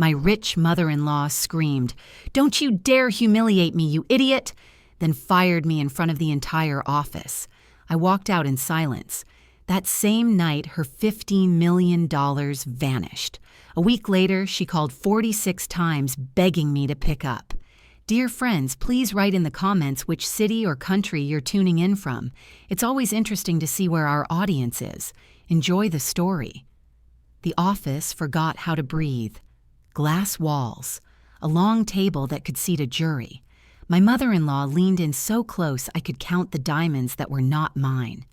My rich mother-in-law screamed, "Don't you dare humiliate me, you idiot!" then fired me in front of the entire office. I walked out in silence. That same night, her $15 million vanished. A week later, she called 46 times begging me to pick up. Dear friends, please write in the comments which city or country you're tuning in from. It's always interesting to see where our audience is. Enjoy the story. The office forgot how to breathe. Glass walls. A long table that could seat a jury. My mother-in-law leaned in so close I could count the diamonds that were not mine.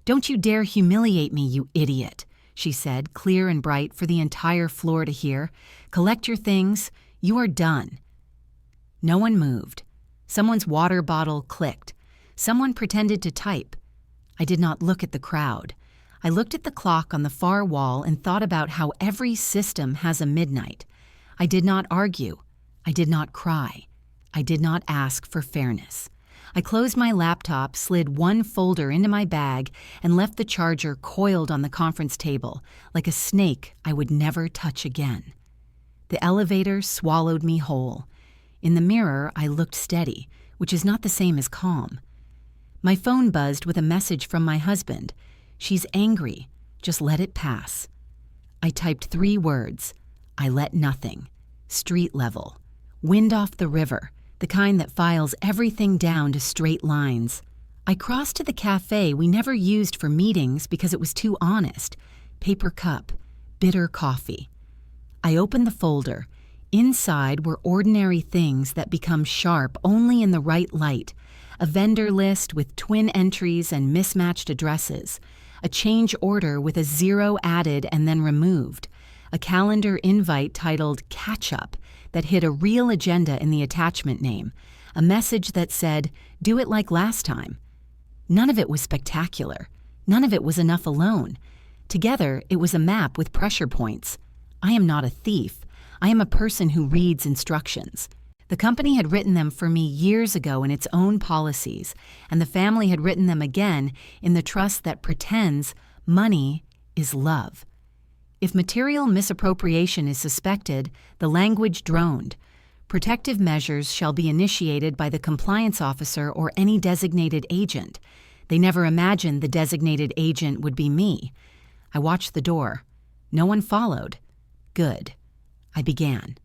"Don't you dare humiliate me, you idiot," she said, clear and bright for the entire floor to hear. "Collect your things. You are done." No one moved. Someone's water bottle clicked. Someone pretended to type. I did not look at the crowd. I looked at the clock on the far wall and thought about how every system has a midnight. I did not argue. I did not cry. I did not ask for fairness. I closed my laptop, slid one folder into my bag, and left the charger coiled on the conference table, like a snake I would never touch again. The elevator swallowed me whole. In the mirror, I looked steady, which is not the same as calm. My phone buzzed with a message from my husband. "She's angry. Just let it pass." I typed 3 words. I let nothing. Street level. Wind off the river. The kind that files everything down to straight lines. I crossed to the cafe we never used for meetings because it was too honest. Paper cup. Bitter coffee. I opened the folder. Inside were ordinary things that become sharp only in the right light. A vendor list with twin entries and mismatched addresses. A change order with a 0 added and then removed. A calendar invite titled "Catch Up" that hid a real agenda in the attachment name. A message that said, "Do it like last time." None of it was spectacular. None of it was enough alone. Together, it was a map with pressure points. I am not a thief. I am a person who reads instructions. The company had written them for me years ago in its own policies, and the family had written them again in the trust that pretends money is love. If material misappropriation is suspected, the language droned. Protective measures shall be initiated by the compliance officer or any designated agent. They never imagined the designated agent would be me. I watched the door. No one followed. Good. I began.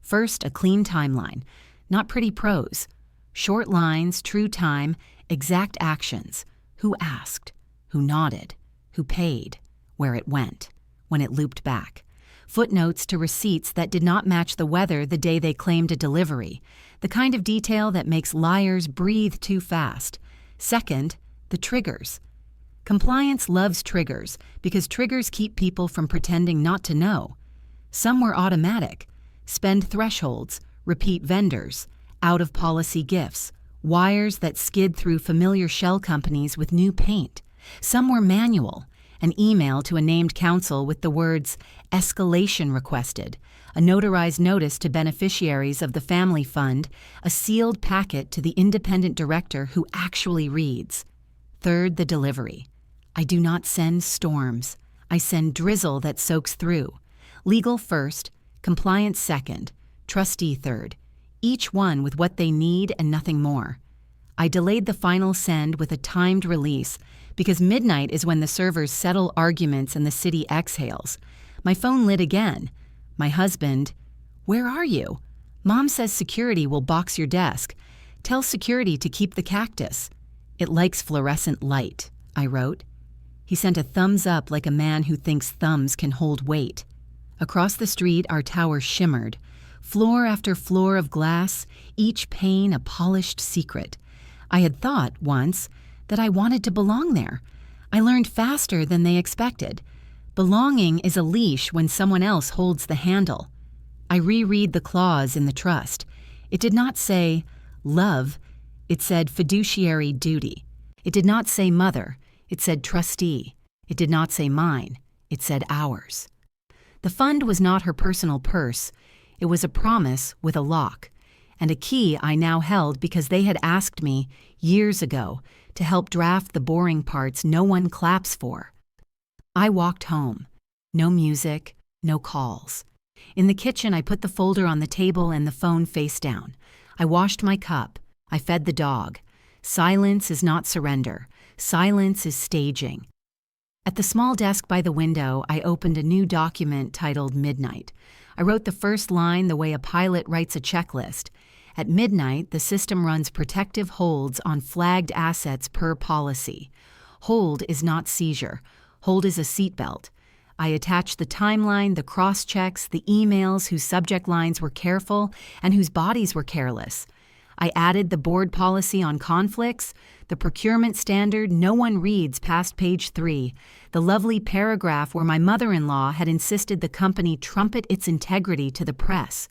First, a clean timeline. Not pretty prose. Short lines, true time, exact actions. Who asked? Who nodded? Who paid? Where it went? When it looped back. Footnotes to receipts that did not match the weather the day they claimed a delivery. The kind of detail that makes liars breathe too fast. Second, the triggers. Compliance loves triggers because triggers keep people from pretending not to know. Some were automatic. Spend thresholds, repeat vendors, out-of-policy gifts, wires that skid through familiar shell companies with new paint. Some were manual. An email to a named counsel with the words "escalation requested," a notarized notice to beneficiaries of the family fund, a sealed packet to the independent director who actually reads. Third, the delivery. I do not send storms. I send drizzle that soaks through. Legal first, compliance second, trustee third, each one with what they need and nothing more. I delayed the final send with a timed release because midnight is when the servers settle arguments and the city exhales. My phone lit again. My husband, "Where are you? Mom says security will box your desk. Tell security to keep the cactus. It likes fluorescent light," I wrote. He sent a thumbs up like a man who thinks thumbs can hold weight. Across the street, our tower shimmered. Floor after floor of glass, each pane a polished secret. I had thought, once, that I wanted to belong there. I learned faster than they expected. Belonging is a leash when someone else holds the handle. I reread the clause in the trust. It did not say love. It said fiduciary duty. It did not say mother. It said trustee. It did not say mine. It said ours. The fund was not her personal purse. It was a promise with a lock, and a key I now held because they had asked me, years ago, to help draft the boring parts no one claps for. I walked home. No music, no calls. In the kitchen, I put the folder on the table and the phone face down. I washed my cup. I fed the dog. Silence is not surrender. Silence is staging. At the small desk by the window, I opened a new document titled Midnight. I wrote the first line the way a pilot writes a checklist. At midnight, the system runs protective holds on flagged assets per policy. Hold is not seizure. Hold is a seatbelt. I attached the timeline, the cross-checks, the emails whose subject lines were careful and whose bodies were careless. I added the board policy on conflicts, the procurement standard no one reads past page 3, the lovely paragraph where my mother-in-law had insisted the company trumpet its integrity to the press.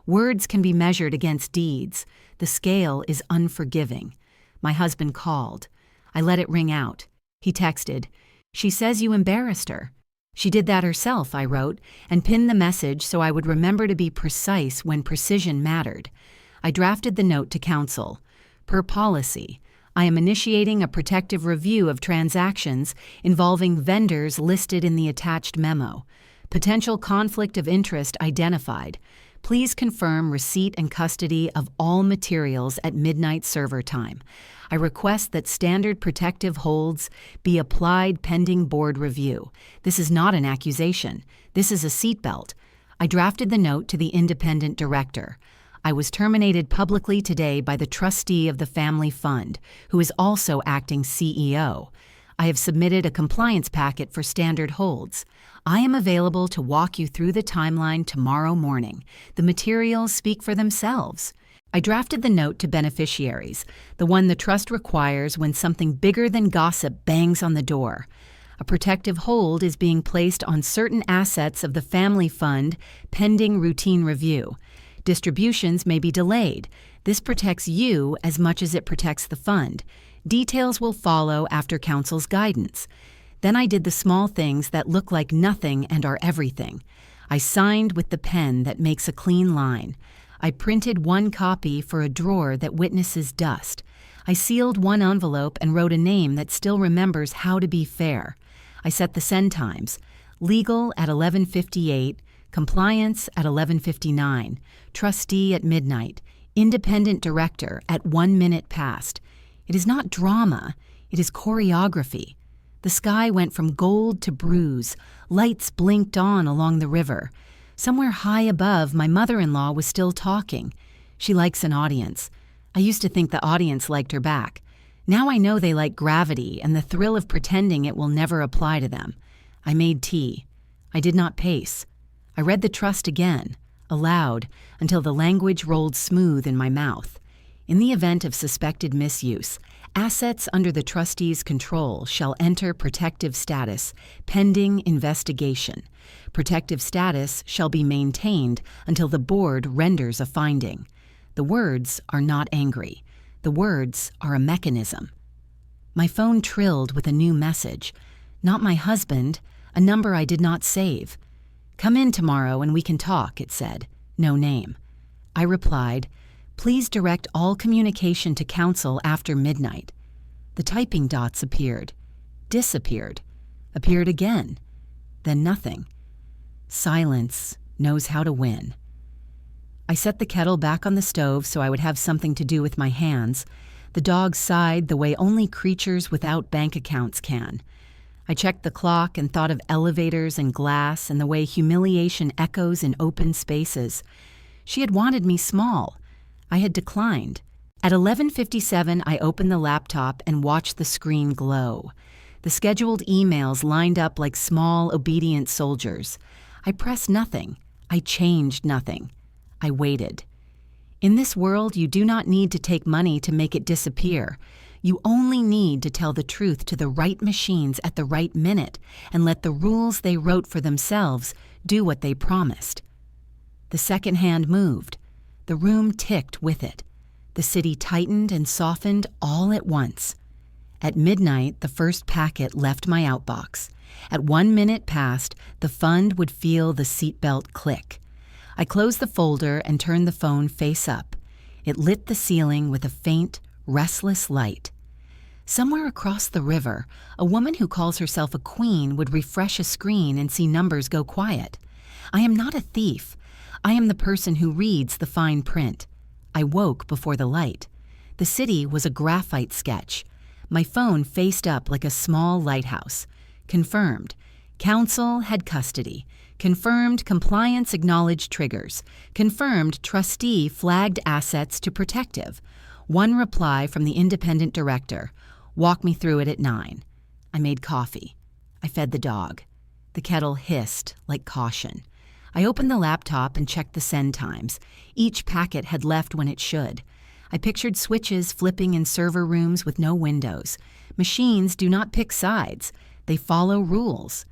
Words can be measured against deeds. The scale is unforgiving. My husband called. I let it ring out. He texted, "She says you embarrassed her." She did that herself, I wrote, and pinned the message so I would remember to be precise when precision mattered. I drafted the note to counsel. Per policy, I am initiating a protective review of transactions involving vendors listed in the attached memo. Potential conflict of interest identified. Please confirm receipt and custody of all materials at midnight server time. I request that standard protective holds be applied pending board review. This is not an accusation. This is a seatbelt. I drafted the note to the independent director. I was terminated publicly today by the trustee of the family fund, who is also acting CEO. I have submitted a compliance packet for standard holds. I am available to walk you through the timeline tomorrow morning. The materials speak for themselves. I drafted the note to beneficiaries, the one the trust requires when something bigger than gossip bangs on the door. A protective hold is being placed on certain assets of the family fund pending routine review. Distributions may be delayed. This protects you as much as it protects the fund. Details will follow after counsel's guidance. Then I did the small things that look like nothing and are everything. I signed with the pen that makes a clean line. I printed one copy for a drawer that witnesses dust. I sealed one envelope and wrote a name that still remembers how to be fair. I set the send times. Legal at 11:58, compliance at 11:59, trustee at midnight, independent director at 1 minute past. It is not drama, it is choreography. The sky went from gold to bruise. Lights blinked on along the river. Somewhere high above, my mother-in-law was still talking. She likes an audience. I used to think the audience liked her back. Now I know they like gravity and the thrill of pretending it will never apply to them. I made tea. I did not pace. I read the trust again, aloud, until the language rolled smooth in my mouth. In the event of suspected misuse, assets under the trustee's control shall enter protective status, pending investigation. Protective status shall be maintained until the board renders a finding. The words are not angry. The words are a mechanism. My phone trilled with a new message. Not my husband, a number I did not save. "Come in tomorrow and we can talk," it said. No name. I replied, "Please direct all communication to counsel after midnight." The typing dots appeared, disappeared, appeared again, then nothing. Silence knows how to win. I set the kettle back on the stove so I would have something to do with my hands. The dog sighed the way only creatures without bank accounts can. I checked the clock and thought of elevators and glass and the way humiliation echoes in open spaces. She had wanted me small. I had declined. At 11:57, I opened the laptop and watched the screen glow. The scheduled emails lined up like small, obedient soldiers. I pressed nothing. I changed nothing. I waited. In this world, you do not need to take money to make it disappear. You only need to tell the truth to the right machines at the right minute and let the rules they wrote for themselves do what they promised. The second hand moved. The room ticked with it. The city tightened and softened all at once. At midnight, the first packet left my outbox. At 1 minute past, the fund would feel the seatbelt click. I closed the folder and turned the phone face up. It lit the ceiling with a faint, restless light. Somewhere across the river, a woman who calls herself a queen would refresh a screen and see numbers go quiet. I am not a thief. I am the person who reads the fine print. I woke before the light. The city was a graphite sketch. My phone faced up like a small lighthouse. Confirmed. Council had custody. Confirmed compliance acknowledged triggers. Confirmed trustee flagged assets to protective. One reply from the independent director. Walk me through it at 9. I made coffee. I fed the dog. The kettle hissed like caution. I opened the laptop and checked the send times. Each packet had left when it should. I pictured switches flipping in server rooms with no windows. Machines do not pick sides. They follow rules.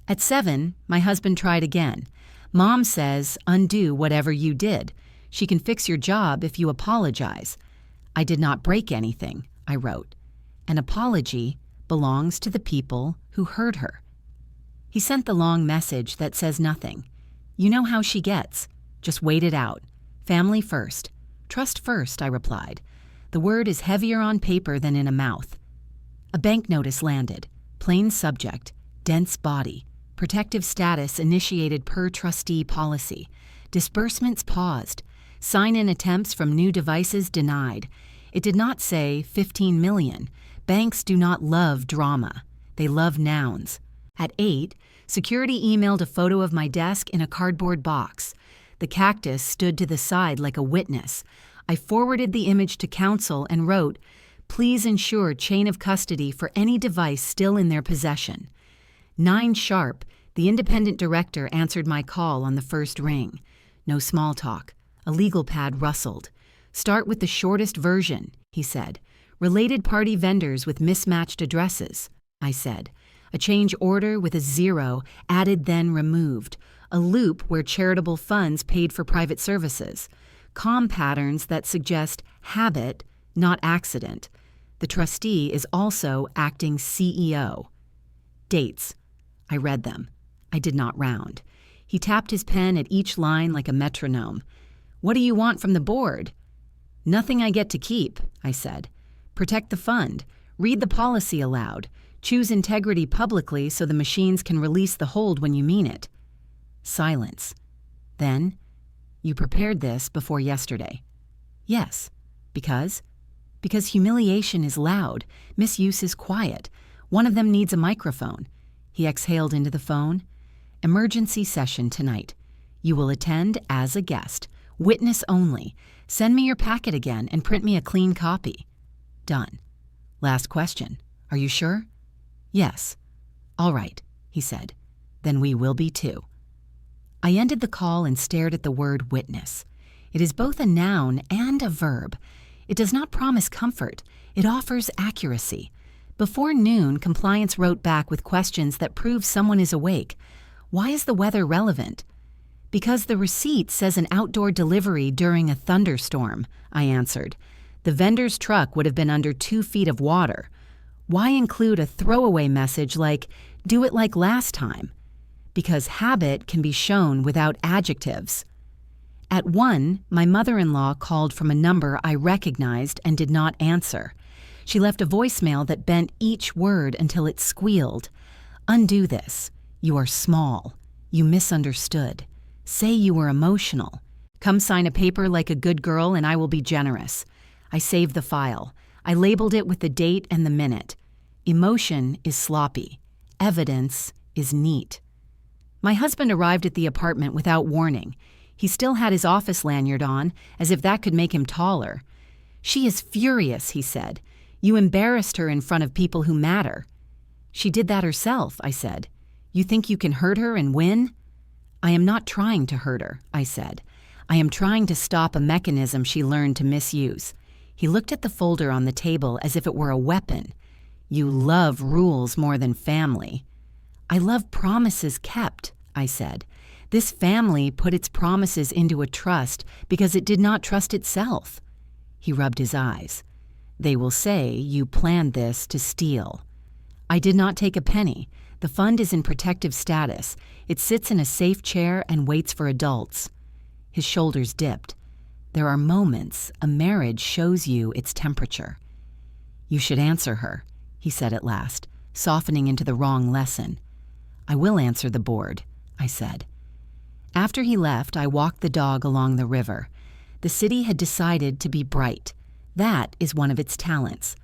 At 7, my husband tried again. Mom says, undo whatever you did. She can fix your job if you apologize. I did not break anything, I wrote. An apology belongs to the people who hurt her. He sent the long message that says nothing. You know how she gets. Just wait it out. Family first. Trust first, I replied. The word is heavier on paper than in a mouth. A bank notice landed. Plain subject. Dense body. Protective status initiated per trustee policy. Disbursements paused. Sign-in attempts from new devices denied. It did not say 15 million. Banks do not love drama. They love nouns. At 8, security emailed a photo of my desk in a cardboard box. The cactus stood to the side like a witness. I forwarded the image to counsel and wrote, please ensure chain of custody for any device still in their possession. 9 sharp, the independent director answered my call on the first ring. No small talk. A legal pad rustled. Start with the shortest version, he said. Related party vendors with mismatched addresses, I said. A change order with a 0, added then removed. A loop where charitable funds paid for private services. Com patterns that suggest habit, not accident. The trustee is also acting CEO. Dates. I read them. I did not round. He tapped his pen at each line like a metronome. What do you want from the board? Nothing I get to keep, I said. Protect the fund. Read the policy aloud. Choose integrity publicly so the machines can release the hold when you mean it. Silence. Then, you prepared this before yesterday. Yes. Because? Because humiliation is loud. Misuse is quiet. One of them needs a microphone. He exhaled into the phone. Emergency session tonight. You will attend as a guest. Witness only. Send me your packet again and print me a clean copy. Done. Last question. Are you sure? Yes. All right, he said. Then we will be too. I ended the call and stared at the word witness. It is both a noun and a verb. It does not promise comfort. It offers accuracy. Before noon, compliance wrote back with questions that prove someone is awake. Why is the weather relevant? Because the receipt says an outdoor delivery during a thunderstorm, I answered. The vendor's truck would have been under 2 feet of water. Why include a throwaway message like, do it like last time? Because habit can be shown without adjectives. At 1, my mother-in-law called from a number I recognized and did not answer. She left a voicemail that bent each word until it squealed. Undo this. You are small. You misunderstood. Say you were emotional. Come sign a paper like a good girl and I will be generous. I saved the file. I labeled it with the date and the minute. Emotion is sloppy. Evidence is neat. My husband arrived at the apartment without warning. He still had his office lanyard on, as if that could make him taller. She is furious, he said. You embarrassed her in front of people who matter. She did that herself, I said. You think you can hurt her and win? I am not trying to hurt her, I said. I am trying to stop a mechanism she learned to misuse. He looked at the folder on the table as if it were a weapon. You love rules more than family. I love promises kept, I said. This family put its promises into a trust because it did not trust itself. He rubbed his eyes. They will say you planned this to steal. I did not take a penny. The fund is in protective status. It sits in a safe chair and waits for adults. His shoulders dipped. There are moments a marriage shows you its temperature. You should answer her, he said at last, softening into the wrong lesson. I will answer the board, I said. After he left, I walked the dog along the river. The city had decided to be bright. That is one of its talents.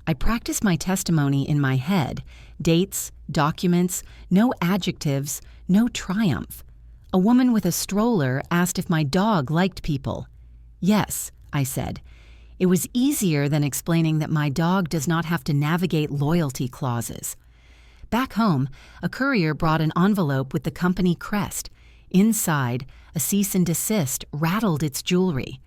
I practiced my testimony in my head: dates, documents, no adjectives, no triumph. A woman with a stroller asked if my dog liked people. Yes, I said. It was easier than explaining that my dog does not have to navigate loyalty clauses. Back home, a courier brought an envelope with the company crest. Inside, a cease and desist rattled its jewelry.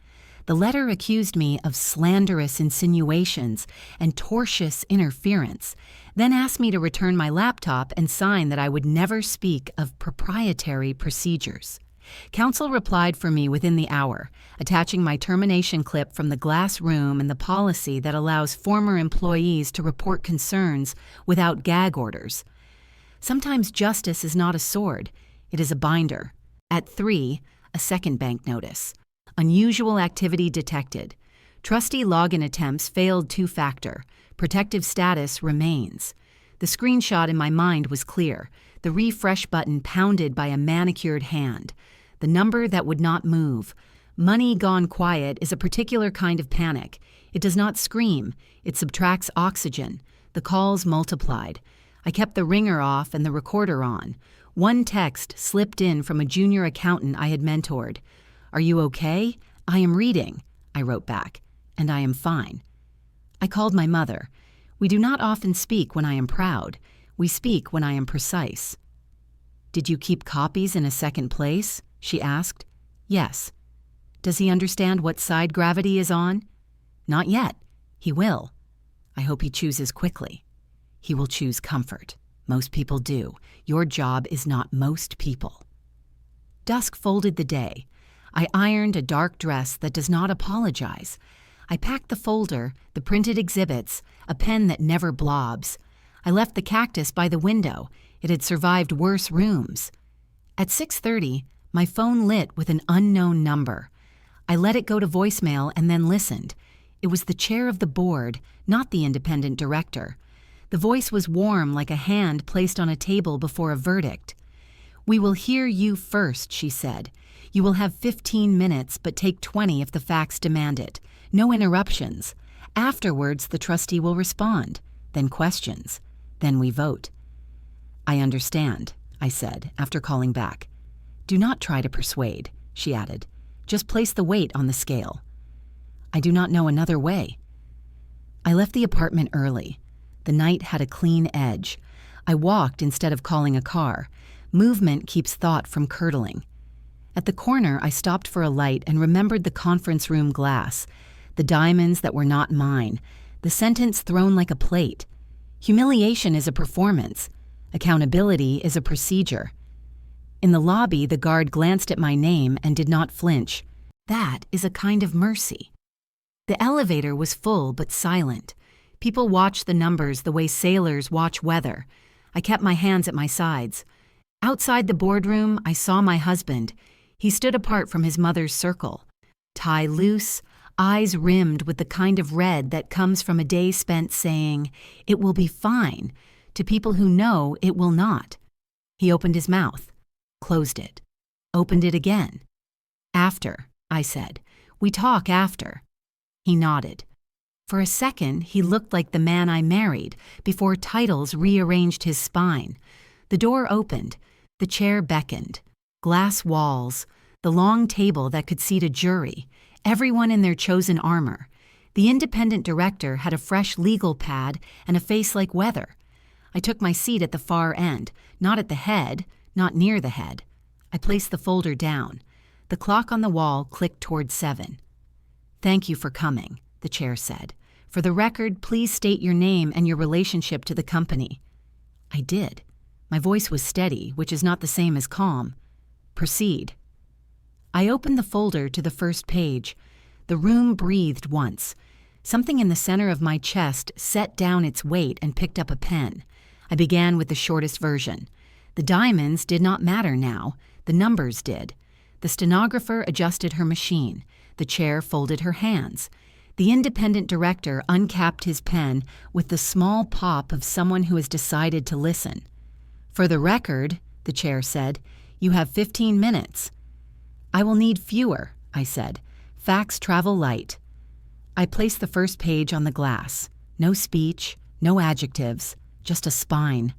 The letter accused me of slanderous insinuations and tortious interference, then asked me to return my laptop and sign that I would never speak of proprietary procedures. Counsel replied for me within the hour, attaching my termination clip from the glass room and the policy that allows former employees to report concerns without gag orders. Sometimes justice is not a sword, it is a binder. At 3, a second bank notice. Unusual activity detected. Trustee login attempts failed two-factor. Protective status remains. The screenshot in my mind was clear, the refresh button pounded by a manicured hand. The number that would not move. Money gone quiet is a particular kind of panic. It does not scream. It subtracts oxygen. The calls multiplied. I kept the ringer off and the recorder on. One text slipped in from a junior accountant I had mentored. "Are you okay? I am reading," I wrote back, "and I am fine." I called my mother. We do not often speak when I am proud. We speak when I am precise. "Did you keep copies in a second place?" she asked. "Yes." "Does he understand what side gravity is on?" "Not yet. He will." "I hope he chooses quickly." "He will choose comfort. Most people do. Your job is not most people." Dusk folded the day. I ironed a dark dress that does not apologize. I packed the folder, the printed exhibits, a pen that never blobs. I left the cactus by the window. It had survived worse rooms. At 6:30, my phone lit with an unknown number. I let it go to voicemail and then listened. It was the chair of the board, not the independent director. The voice was warm like a hand placed on a table before a verdict. "We will hear you first," she said. "You will have 15 minutes, but take 20 if the facts demand it. No interruptions. Afterwards, the trustee will respond. Then questions. Then we vote." "I understand," I said, after calling back. "Do not try to persuade," she added. "Just place the weight on the scale." "I do not know another way." I left the apartment early. The night had a clean edge. I walked instead of calling a car. Movement keeps thought from curdling. At the corner, I stopped for a light and remembered the conference room glass, the diamonds that were not mine, the sentence thrown like a plate. Humiliation is a performance. Accountability is a procedure. In the lobby, the guard glanced at my name and did not flinch. That is a kind of mercy. The elevator was full but silent. People watched the numbers the way sailors watch weather. I kept my hands at my sides. Outside the boardroom, I saw my husband. He stood apart from his mother's circle. Tie loose, eyes rimmed with the kind of red that comes from a day spent saying, "It will be fine," to people who know it will not. He opened his mouth, closed it, opened it again. "After," I said. "We talk after." He nodded. For a second, he looked like the man I married before titles rearranged his spine. The door opened. The chair beckoned. Glass walls. The long table that could seat a jury. Everyone in their chosen armor. The independent director had a fresh legal pad and a face like weather. I took my seat at the far end, not at the head, not near the head. I placed the folder down. The clock on the wall clicked toward 7. "Thank you for coming," the chair said. "For the record, please state your name and your relationship to the company." I did. My voice was steady, which is not the same as calm. "Proceed." I opened the folder to the first page. The room breathed once. Something in the center of my chest set down its weight and picked up a pen. I began with the shortest version. The diamonds did not matter now. The numbers did. The stenographer adjusted her machine. The chair folded her hands. The independent director uncapped his pen with the small pop of someone who has decided to listen. "For the record," the chair said, You have 15 minutes. I will need fewer, I said. Facts travel light. I placed the first page on the glass. No speech, no adjectives, just a spine.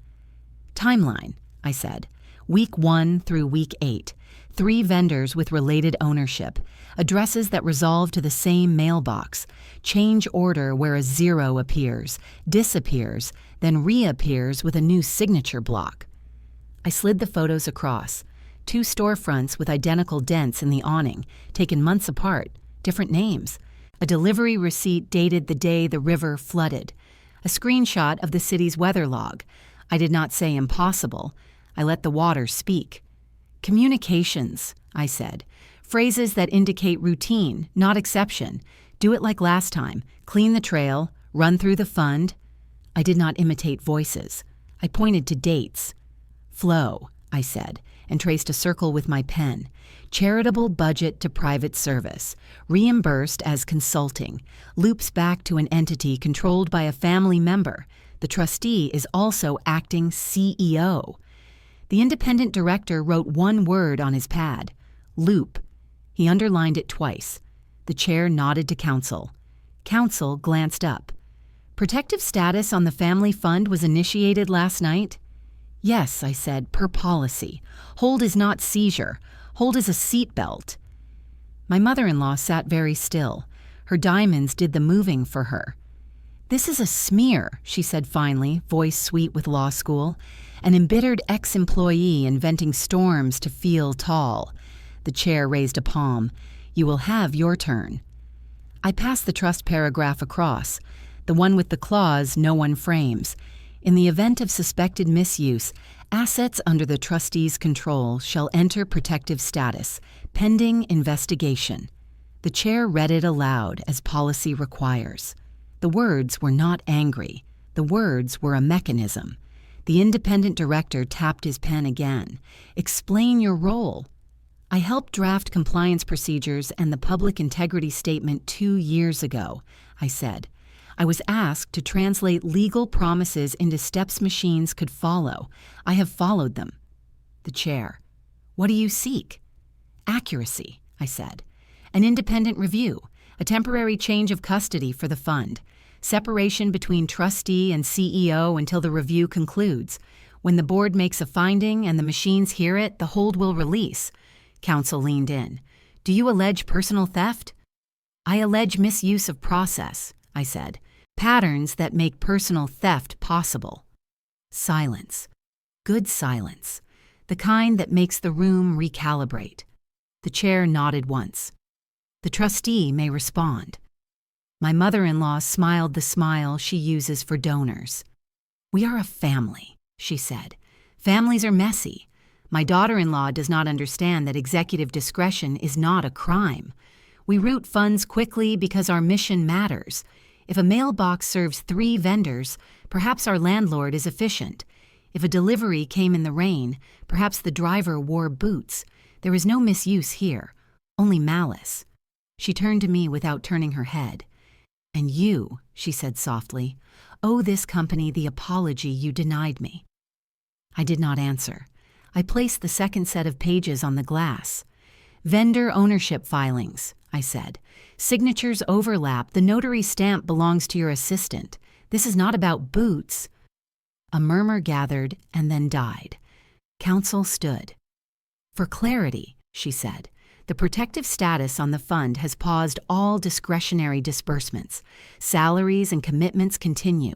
Timeline, I said. Week 1 through week 8. 3 vendors with related ownership. Addresses that resolve to the same mailbox. Change order where a 0 appears, disappears, then reappears with a new signature block. I slid the photos across. 2 storefronts with identical dents in the awning, taken months apart, different names. A delivery receipt dated the day the river flooded. A screenshot of the city's weather log. I did not say impossible. I let the water speak. Communications, I said. Phrases that indicate routine, not exception. Do it like last time. Clean the trail. Run through the fund. I did not imitate voices. I pointed to dates. Flow, I said, and traced a circle with my pen. Charitable budget to private service. Reimbursed as consulting. Loops back to an entity controlled by a family member. The trustee is also acting CEO. The independent director wrote one word on his pad. Loop. He underlined it twice. The chair nodded to counsel. Counsel glanced up. Protective status on the family fund was initiated last night? Yes, I said, per policy. Hold is not seizure. Hold is a seatbelt. My mother-in-law sat very still. Her diamonds did the moving for her. This is a smear, she said finally, voice sweet with law school. An embittered ex-employee inventing storms to feel tall. The chair raised a palm. You will have your turn. I passed the trust paragraph across, the one with the clause no one frames. In the event of suspected misuse, assets under the trustee's control shall enter protective status, pending investigation. The chair read it aloud as policy requires. The words were not angry. The words were a mechanism. The independent director tapped his pen again. Explain your role. I helped draft compliance procedures and the public integrity statement 2 years ago, I said. I was asked to translate legal promises into steps machines could follow. I have followed them. The chair. What do you seek? Accuracy, I said. An independent review, a temporary change of custody for the fund, separation between trustee and CEO until the review concludes. When the board makes a finding and the machines hear it, the hold will release. Counsel leaned in. Do you allege personal theft? I allege misuse of process, I said. Patterns that make personal theft possible. Silence. Good silence. The kind that makes the room recalibrate. The chair nodded once. The trustee may respond. My mother-in-law smiled the smile she uses for donors. We are a family, she said. Families are messy. My daughter-in-law does not understand that executive discretion is not a crime. We route funds quickly because our mission matters. If a mailbox serves 3 vendors, perhaps our landlord is efficient. If a delivery came in the rain, perhaps the driver wore boots. There is no misuse here, only malice. She turned to me without turning her head. And you, she said softly, owe this company the apology you denied me. I did not answer. I placed the second set of pages on the glass. Vendor ownership filings, I said. Signatures overlap. The notary stamp belongs to your assistant. This is not about boots. A murmur gathered and then died. Counsel stood. For clarity, she said, the protective status on the fund has paused all discretionary disbursements. Salaries and commitments continue.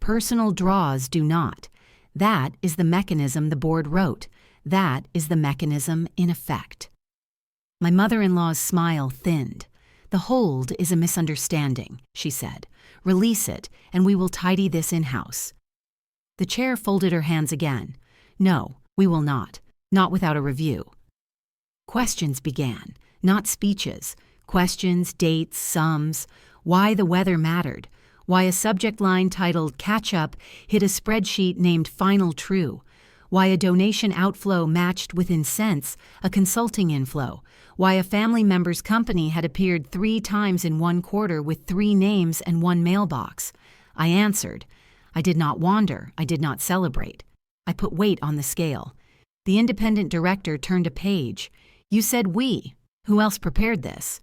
Personal draws do not. That is the mechanism the board wrote. That is the mechanism in effect. My mother-in-law's smile thinned. The hold is a misunderstanding, she said. Release it, and we will tidy this in-house. The chair folded her hands again. No, we will not. Not without a review. Questions began, not speeches. Questions, dates, sums. Why the weather mattered. Why a subject line titled Catch Up hit a spreadsheet named Final True. Why a donation outflow matched within cents a consulting inflow. Why a family member's company had appeared 3 times in 1 quarter with 3 names and 1 mailbox. I answered. I did not wander. I did not celebrate. I put weight on the scale. The independent director turned a page. You said we. Who else prepared this?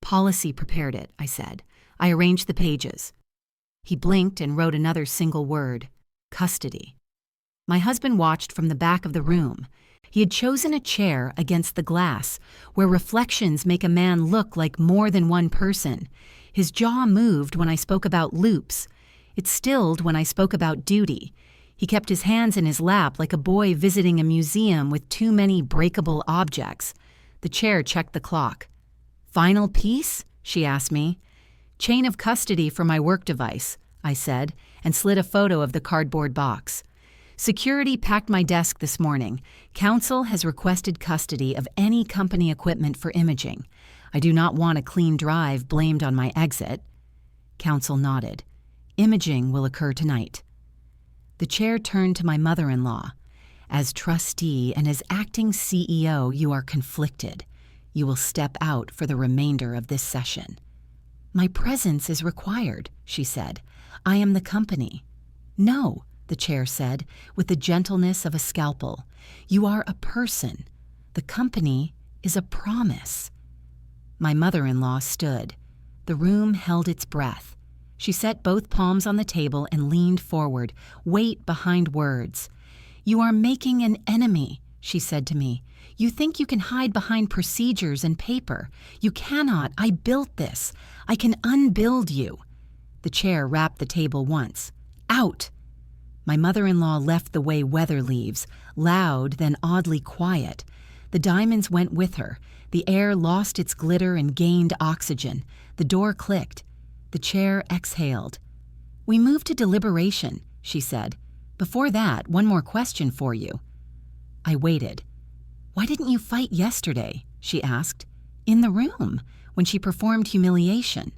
Policy prepared it, I said. I arranged the pages. He blinked and wrote another single word: custody. My husband watched from the back of the room. He had chosen a chair against the glass, where reflections make a man look like more than one person. His jaw moved when I spoke about loops. It stilled when I spoke about duty. He kept his hands in his lap like a boy visiting a museum with too many breakable objects. The chair checked the clock. Final piece? She asked me. Chain of custody for my work device, I said, and slid a photo of the cardboard box. Security packed my desk this morning. Counsel has requested custody of any company equipment for imaging. I do not want a clean drive blamed on my exit. Counsel nodded. Imaging will occur tonight. The chair turned to my mother-in-law. As trustee and as acting CEO, you are conflicted. You will step out for the remainder of this session. My presence is required, she said. I am the company. No, the chair said, with the gentleness of a scalpel. You are a person. The company is a promise. My mother-in-law stood. The room held its breath. She set both palms on the table and leaned forward, weight behind words. You are making an enemy, she said to me. You think you can hide behind procedures and paper. You cannot. I built this. I can unbuild you. The chair rapped the table once. Out! My mother-in-law left the way weather leaves, loud then oddly quiet. The diamonds went with her. The air lost its glitter and gained oxygen. The door clicked. The chair exhaled. We moved to deliberation, she said. Before that, one more question for you. I waited. Why didn't you fight yesterday? She asked. In the room, when she performed humiliation.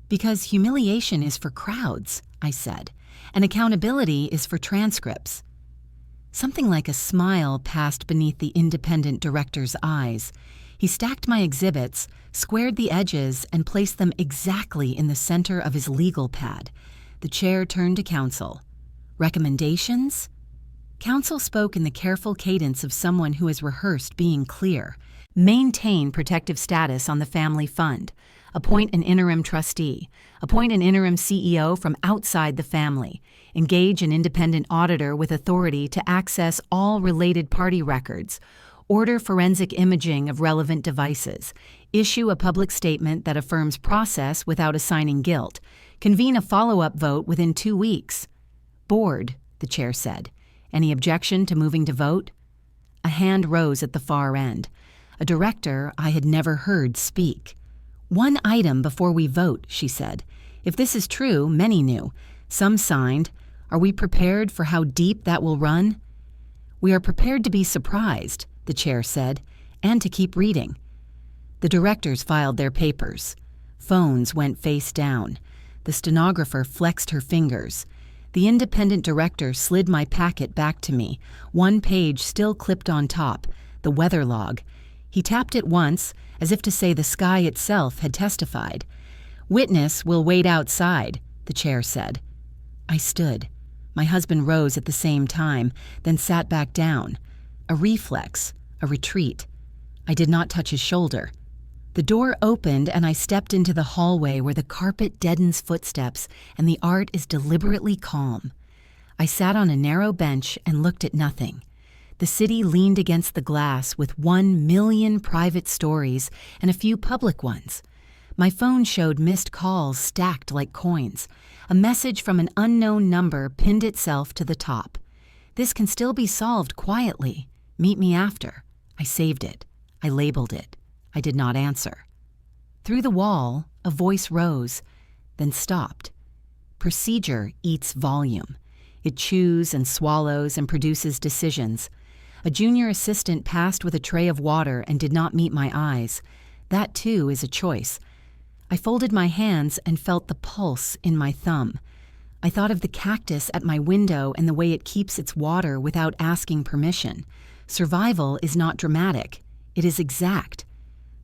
Because humiliation is for crowds, I said, and accountability is for transcripts. Something like a smile passed beneath the independent director's eyes. He stacked my exhibits, squared the edges, and placed them exactly in the center of his legal pad. The chair turned to counsel. Recommendations? Counsel spoke in the careful cadence of someone who has rehearsed being clear. Maintain protective status on the family fund. Appoint an interim trustee. Appoint an interim CEO from outside the family. Engage an independent auditor with authority to access all related party records. Order forensic imaging of relevant devices. Issue a public statement that affirms process without assigning guilt. Convene a follow-up vote within 2 weeks. Board, the chair said. Any objection to moving to vote? A hand rose at the far end. A director I had never heard speak. One item before we vote, she said. If this is true, many knew. Some signed. Are we prepared for how deep that will run? We are prepared to be surprised, the chair said, and to keep reading. The directors filed their papers. Phones went face down. The stenographer flexed her fingers. The independent director slid my packet back to me, one page still clipped on top, the weather log. He tapped it once, as if to say the sky itself had testified. Witness will wait outside, the chair said. I stood. My husband rose at the same time, then sat back down. A reflex, a retreat. I did not touch his shoulder. The door opened and I stepped into the hallway where the carpet deadens footsteps and the art is deliberately calm. I sat on a narrow bench and looked at nothing. The city leaned against the glass with 1 million private stories and a few public ones. My phone showed missed calls stacked like coins. A message from an unknown number pinned itself to the top. This can still be solved quietly. Meet me after. I saved it. I labeled it. I did not answer. Through the wall, a voice rose, then stopped. Procedure eats volume. It chews and swallows and produces decisions. A junior assistant passed with a tray of water and did not meet my eyes. That, too, is a choice. I folded my hands and felt the pulse in my thumb. I thought of the cactus at my window and the way it keeps its water without asking permission. Survival is not dramatic. It is exact.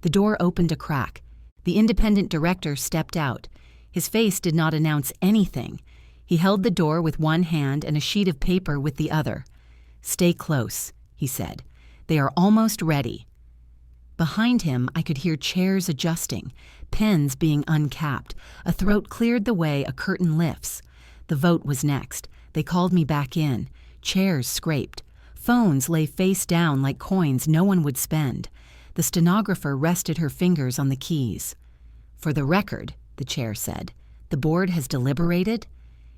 The door opened a crack. The independent director stepped out. His face did not announce anything. He held the door with one hand and a sheet of paper with the other. Stay close. he said. "They are almost ready." Behind him, I could hear chairs adjusting, pens being uncapped. A throat cleared the way a curtain lifts. The vote was next. They called me back in. Chairs scraped. Phones lay face down like coins no one would spend. The stenographer rested her fingers on the keys. "For the record," the chair said, "the board has deliberated."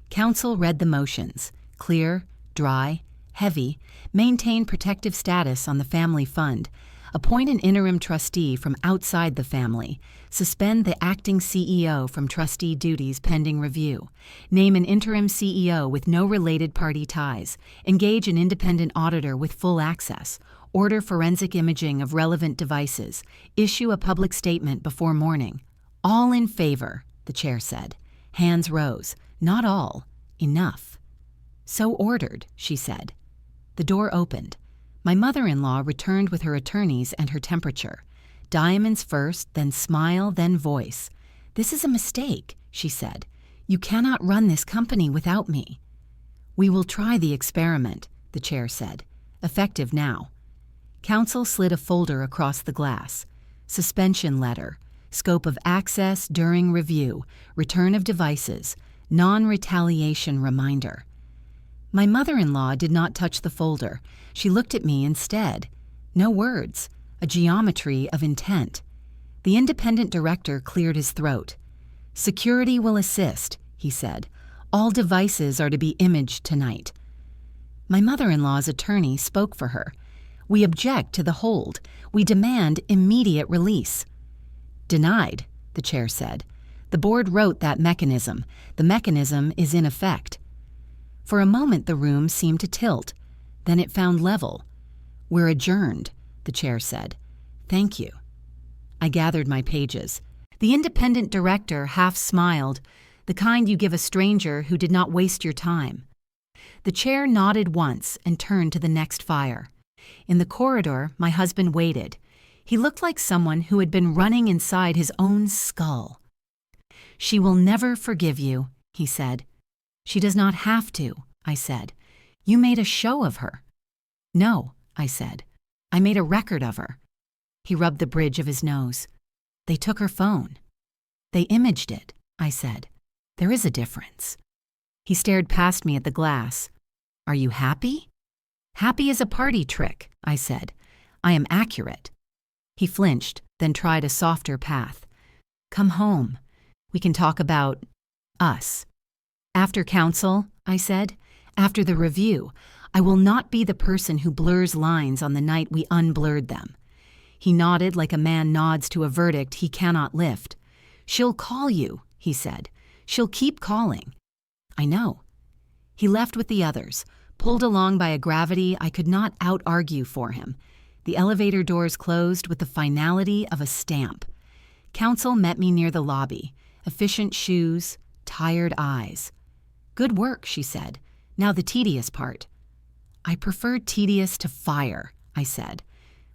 Counsel read the motions. Clear, dry, heavy. Maintain protective status on the family fund. Appoint an interim trustee from outside the family. Suspend the acting CEO from trustee duties pending review. Name an interim CEO with no related party ties. Engage an independent auditor with full access. Order forensic imaging of relevant devices. Issue a public statement before morning. "All in favor," the chair said. Hands rose. "Not all. Enough." "So ordered," she said. The door opened. My mother-in-law returned with her attorneys and her temperature. Diamonds first, then smile, then voice. "This is a mistake," she said. "You cannot run this company without me." "We will try the experiment," the chair said. "Effective now." Counsel slid a folder across the glass. Suspension letter. Scope of access during review. Return of devices. Non-retaliation reminder. My mother-in-law did not touch the folder. She looked at me instead. No words, a geometry of intent. The independent director cleared his throat. "Security will assist," he said. "All devices are to be imaged tonight." My mother-in-law's attorney spoke for her. "We object to the hold. We demand immediate release." "Denied," the chair said. "The board wrote that mechanism. The mechanism is in effect." For a moment the room seemed to tilt. Then it found level. "We're adjourned," the chair said. "Thank you." I gathered my pages. The independent director half smiled, the kind you give a stranger who did not waste your time. The chair nodded once and turned to the next fire. In the corridor, my husband waited. He looked like someone who had been running inside his own skull. "She will never forgive you," he said. "She does not have to," I said. "You made a show of her." "No," I said. "I made a record of her." He rubbed the bridge of his nose. "They took her phone." "They imaged it," I said. "There is a difference." He stared past me at the glass. "Are you happy?" "Happy is a party trick," I said. "I am accurate." He flinched, then tried a softer path. "Come home. We can talk about us." "After counsel," I said. "After the review. I will not be the person who blurs lines on the night we unblurred them." He nodded like a man nods to a verdict he cannot lift. "She'll call you," he said. "She'll keep calling." "I know." He left with the others, pulled along by a gravity I could not out-argue for him. The elevator doors closed with the finality of a stamp. Counsel met me near the lobby. Efficient shoes, tired eyes. "Good work," she said. "Now the tedious part." "I prefer tedious to fire," I said.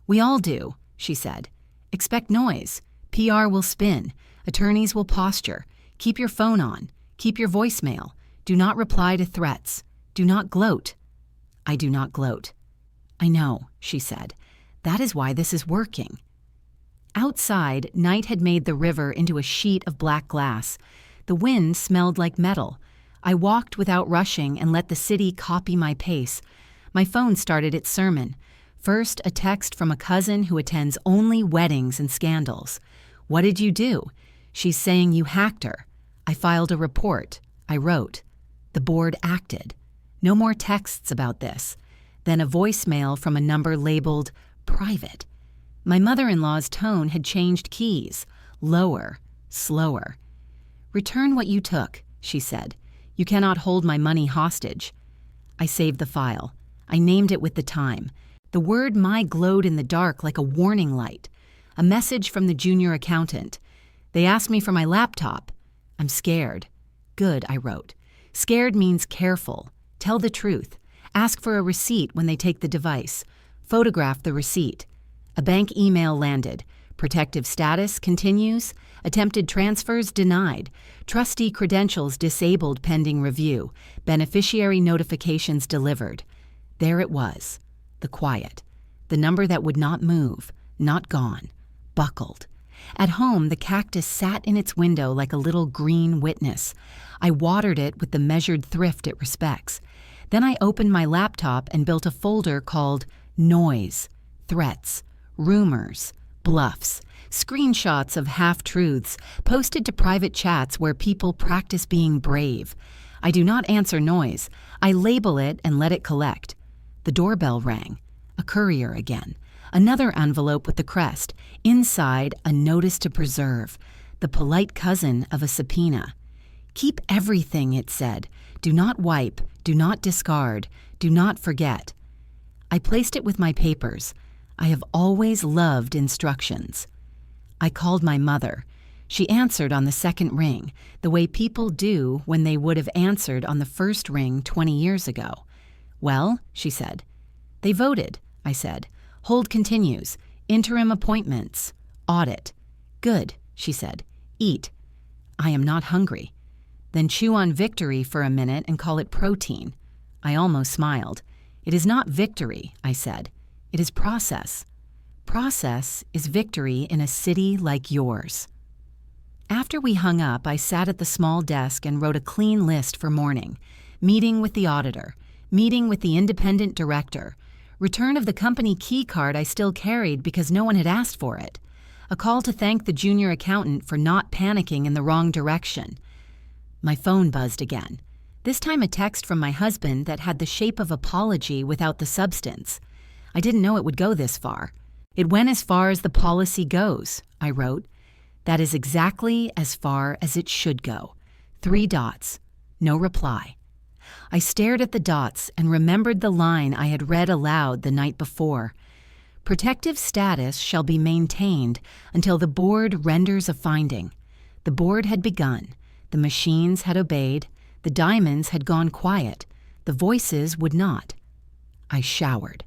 "We all do," she said. "Expect noise. PR will spin. Attorneys will posture. Keep your phone on. Keep your voicemail. Do not reply to threats. Do not gloat." "I do not gloat." "I know," she said. "That is why this is working." Outside, night had made the river into a sheet of black glass. The wind smelled like metal. I walked without rushing and let the city copy my pace. My phone started its sermon. First, a text from a cousin who attends only weddings and scandals. "What did you do?" "She's saying you hacked her." I filed a report. I wrote. The board acted. No more texts about this. Then a voicemail from a number labeled private. My mother-in-law's tone had changed keys. Lower, slower. "Return what you took," she said. "You cannot hold my money hostage." I saved the file. I named it with the time. The word "my" glowed in the dark like a warning light. A message from the junior accountant. "They asked me for my laptop." "I'm scared." "Good," I wrote. "Scared means careful. Tell the truth. Ask for a receipt when they take the device. Photograph the receipt." A bank email landed. Protective status continues. Attempted transfers denied. Trustee credentials disabled pending review. Beneficiary notifications delivered. There it was. the quiet. The number that would not move, not gone, buckled. At home, the cactus sat in its window like a little green witness. I watered it with the measured thrift it respects. Then I opened my laptop and built a folder called Noise, Threats, Rumors, Bluffs, screenshots of half-truths posted to private chats where people practice being brave. I do not answer noise. I label it and let it collect. The doorbell rang. A courier again. Another envelope with the crest. Inside, a notice to preserve. The polite cousin of a subpoena. Keep everything, it said. Do not wipe. Do not discard. Do not forget. I placed it with my papers. I have always loved instructions. I called my mother. She answered on the second ring, the way people do when they would have answered on the first ring 20 years ago. Well, she said. They voted, I said. Hold continues. Interim appointments. Audit. Good, she said. Eat. I am not hungry. Then chew on victory for a minute and call it protein. I almost smiled. It is not victory, I said. It is process. Process is victory in a city like yours. After we hung up, I sat at the small desk and wrote a clean list for morning. Meeting with the auditor. Meeting with the independent director. Return of the company key card I still carried because no one had asked for it. A call to thank the junior accountant for not panicking in the wrong direction. My phone buzzed again. This time a text from my husband that had the shape of apology without the substance. I didn't know it would go this far. It went as far as the policy goes, I wrote. That is exactly as far as it should go. 3 dots. No reply. I stared at the dots and remembered the line I had read aloud the night before. Protective status shall be maintained until the board renders a finding. The board had begun. The machines had obeyed. The diamonds had gone quiet. The voices would not. I showered.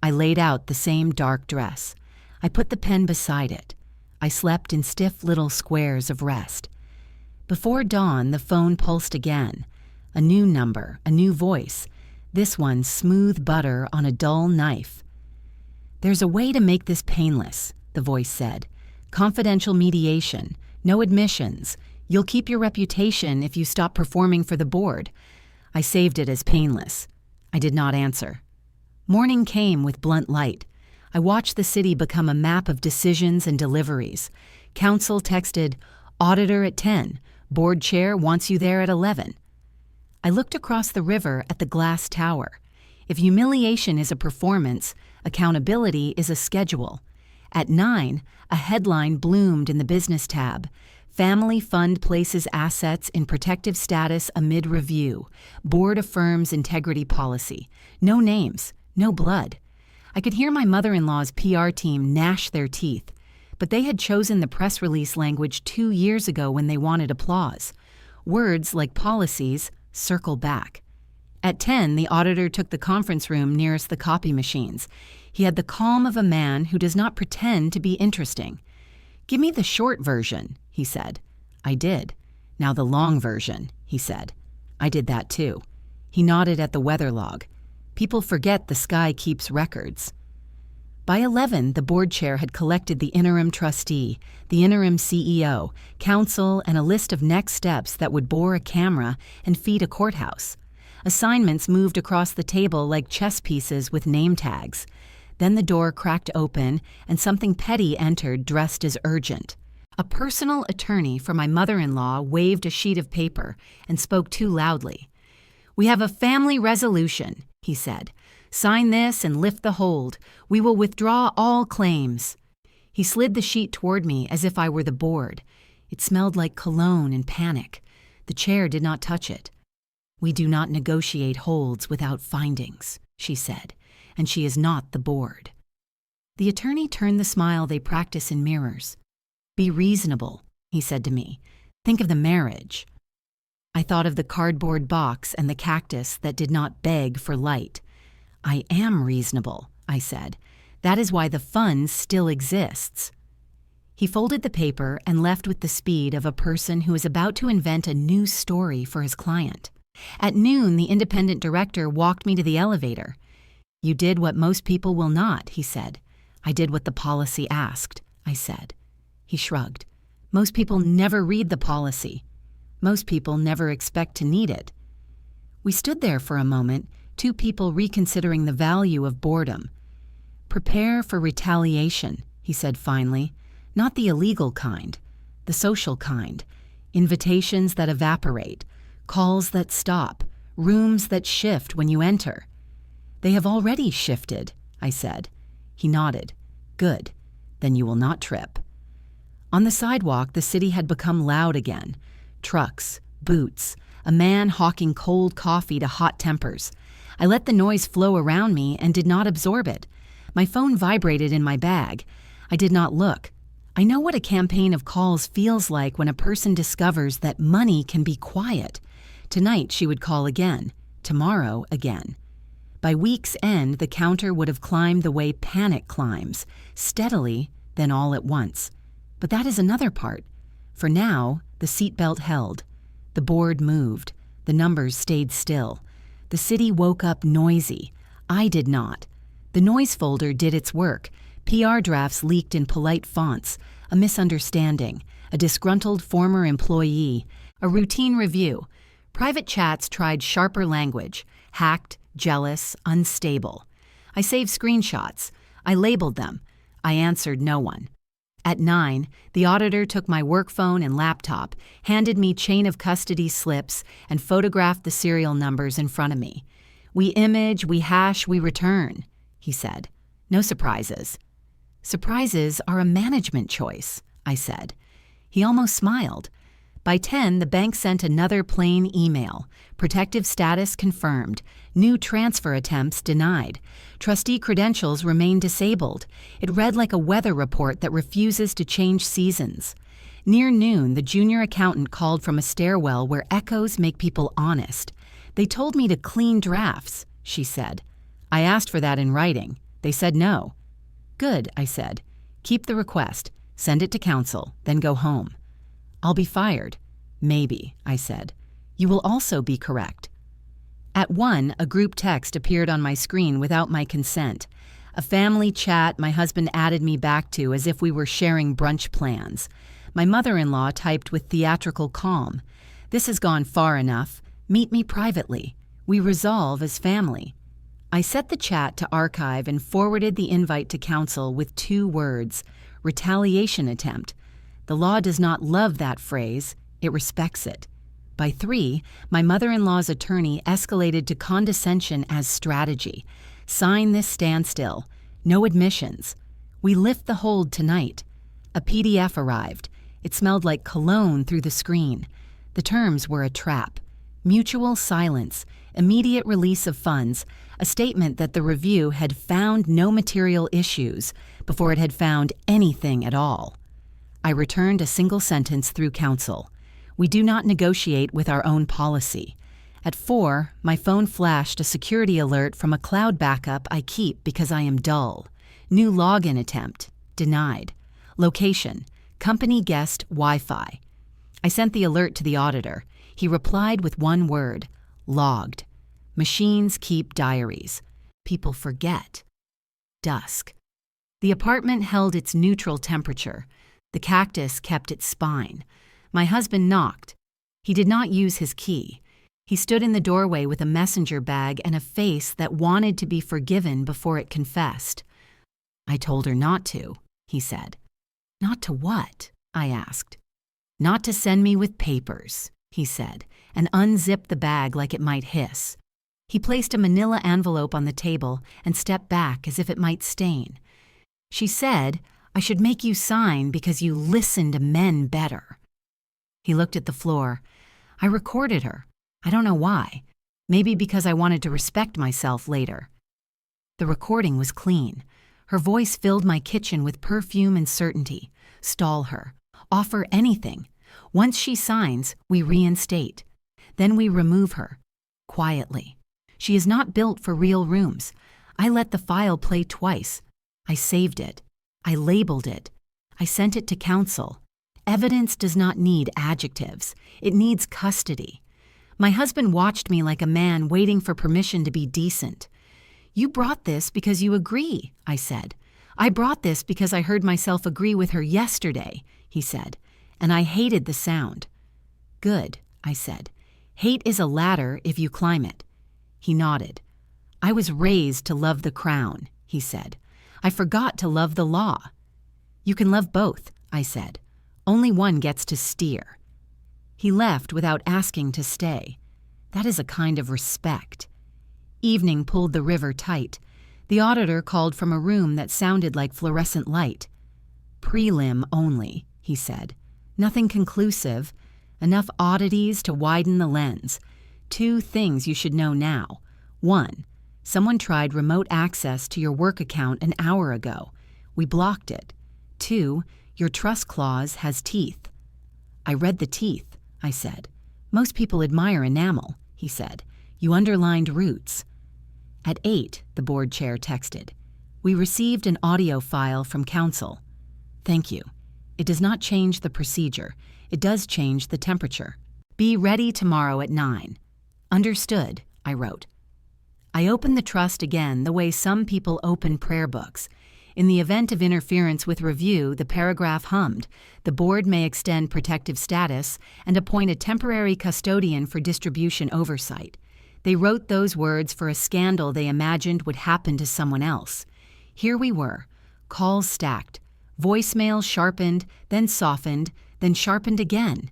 I laid out the same dark dress. I put the pen beside it. I slept in stiff little squares of rest. Before dawn, the phone pulsed again. A new number, a new voice. This one smooth butter on a dull knife. There's a way to make this painless, the voice said. Confidential mediation, no admissions. You'll keep your reputation if you stop performing for the board. I saved it as painless. I did not answer. Morning came with blunt light. I watched the city become a map of decisions and deliveries. Council texted, auditor at 10. Board chair wants you there at 11. I looked across the river at the glass tower. If humiliation is a performance, accountability is a schedule. At 9, a headline bloomed in the business tab. Family fund places assets in protective status amid review. Board affirms integrity policy. No names, no blood. I could hear my mother-in-law's PR team gnash their teeth, but they had chosen the press release language 2 years ago when they wanted applause. Words like policies circle back. At 10, the auditor took the conference room nearest the copy machines. He had the calm of a man who does not pretend to be interesting. Give me the short version, he said. I did. Now the long version, he said. I did that too. He nodded at the weather log. People forget the sky keeps records. By 11, the board chair had collected the interim trustee, the interim CEO, counsel, and a list of next steps that would bore a camera and feed a courthouse. Assignments moved across the table like chess pieces with name tags. Then the door cracked open and something petty entered dressed as urgent. A personal attorney for my mother-in-law waved a sheet of paper and spoke too loudly. We have a family resolution, he said. Sign this and lift the hold. We will withdraw all claims. He slid the sheet toward me as if I were the board. It smelled like cologne and panic. The chair did not touch it. We do not negotiate holds without findings, she said, and she is not the board. The attorney turned the smile they practice in mirrors. Be reasonable, he said to me. Think of the marriage. I thought of the cardboard box and the cactus that did not beg for light. I am reasonable, I said. That is why the fund still exists. He folded the paper and left with the speed of a person who is about to invent a new story for his client. At noon, the independent director walked me to the elevator. You did what most people will not, he said. I did what the policy asked, I said. He shrugged. Most people never read the policy. Most people never expect to need it. We stood there for a moment, two people reconsidering the value of boredom. Prepare for retaliation, he said finally. Not the illegal kind, the social kind. Invitations that evaporate, calls that stop, rooms that shift when you enter. They have already shifted, I said. He nodded. Good. Then you will not trip. On the sidewalk, the city had become loud again. Trucks, boots, a man hawking cold coffee to hot tempers. I let the noise flow around me and did not absorb it. My phone vibrated in my bag. I did not look. I know what a campaign of calls feels like when a person discovers that money can be quiet. Tonight she would call again. Tomorrow again. By week's end, the counter would have climbed the way panic climbs, steadily, then all at once. But that is another part. For now, the seatbelt held. The board moved. The numbers stayed still. The city woke up noisy. I did not. The noise folder did its work. PR drafts leaked in polite fonts. A misunderstanding. A disgruntled former employee. A routine review. Private chats tried sharper language. Hacked, jealous, unstable. I saved screenshots. I labeled them. I answered no one. At 9, the auditor took my work phone and laptop, handed me chain of custody slips, and photographed the serial numbers in front of me. We image, we hash, we return, he said. No surprises. Surprises are a management choice, I said. He almost smiled. By 10, the bank sent another plain email. Protective status confirmed. New transfer attempts denied. Trustee credentials remain disabled. It read like a weather report that refuses to change seasons. Near noon, the junior accountant called from a stairwell where echoes make people honest. They told me to clean drafts, she said. I asked for that in writing. They said no. Good, I said. Keep the request. Send it to counsel, then go home. I'll be fired. Maybe, I said. You will also be correct. At 1, a group text appeared on my screen without my consent. A family chat my husband added me back to as if we were sharing brunch plans. My mother-in-law typed with theatrical calm. This has gone far enough. Meet me privately. We resolve as family. I set the chat to archive and forwarded the invite to counsel with 2 words. Retaliation attempt. The law does not love that phrase. It respects it. By 3, my mother-in-law's attorney escalated to condescension as strategy. Sign this standstill. No admissions. We lift the hold tonight. A PDF arrived. It smelled like cologne through the screen. The terms were a trap. Mutual silence, immediate release of funds, a statement that the review had found no material issues before it had found anything at all. I returned a single sentence through counsel. We do not negotiate with our own policy. At 4, my phone flashed a security alert from a cloud backup I keep because I am dull. New login attempt. Denied. Location. Company guest Wi-Fi. I sent the alert to the auditor. He replied with 1 word. Logged. Machines keep diaries. People forget. Dusk. The apartment held its neutral temperature. The cactus kept its spine. My husband knocked. He did not use his key. He stood in the doorway with a messenger bag and a face that wanted to be forgiven before it confessed. I told her not to, he said. Not to what? I asked. Not to send me with papers, he said, and unzipped the bag like it might hiss. He placed a manila envelope on the table and stepped back as if it might stain. She said, I should make you sign because you listen to men better. He looked at the floor. I recorded her. I don't know why. Maybe because I wanted to respect myself later. The recording was clean. Her voice filled my kitchen with perfume and certainty. Stall her. Offer anything. Once she signs, we reinstate. Then we remove her. Quietly. She is not built for real rooms. I let the file play twice. I saved it. I labeled it. I sent it to counsel. Evidence does not need adjectives. It needs custody. My husband watched me like a man waiting for permission to be decent. You brought this because you agree, I said. I brought this because I heard myself agree with her yesterday, he said, and I hated the sound. Good, I said. Hate is a ladder if you climb it. He nodded. I was raised to love the crown, he said. I forgot to love the law. You can love both, I said. Only one gets to steer. He left without asking to stay. That is a kind of respect. Evening pulled the river tight. The auditor called from a room that sounded like fluorescent light. Prelim only, he said. Nothing conclusive. Enough oddities to widen the lens. 2 things you should know now. 1, someone tried remote access to your work account an hour ago. We blocked it. 2, your trust clause has teeth. I read the teeth, I said. Most people admire enamel, he said. You underlined roots. At 8, the board chair texted. We received an audio file from counsel. Thank you. It does not change the procedure. It does change the temperature. Be ready tomorrow at 9. Understood, I wrote. I opened the trust again the way some people open prayer books. In the event of interference with review, the paragraph hummed. The board may extend protective status and appoint a temporary custodian for distribution oversight. They wrote those words for a scandal they imagined would happen to someone else. Here we were, calls stacked, voicemail sharpened, then softened, then sharpened again.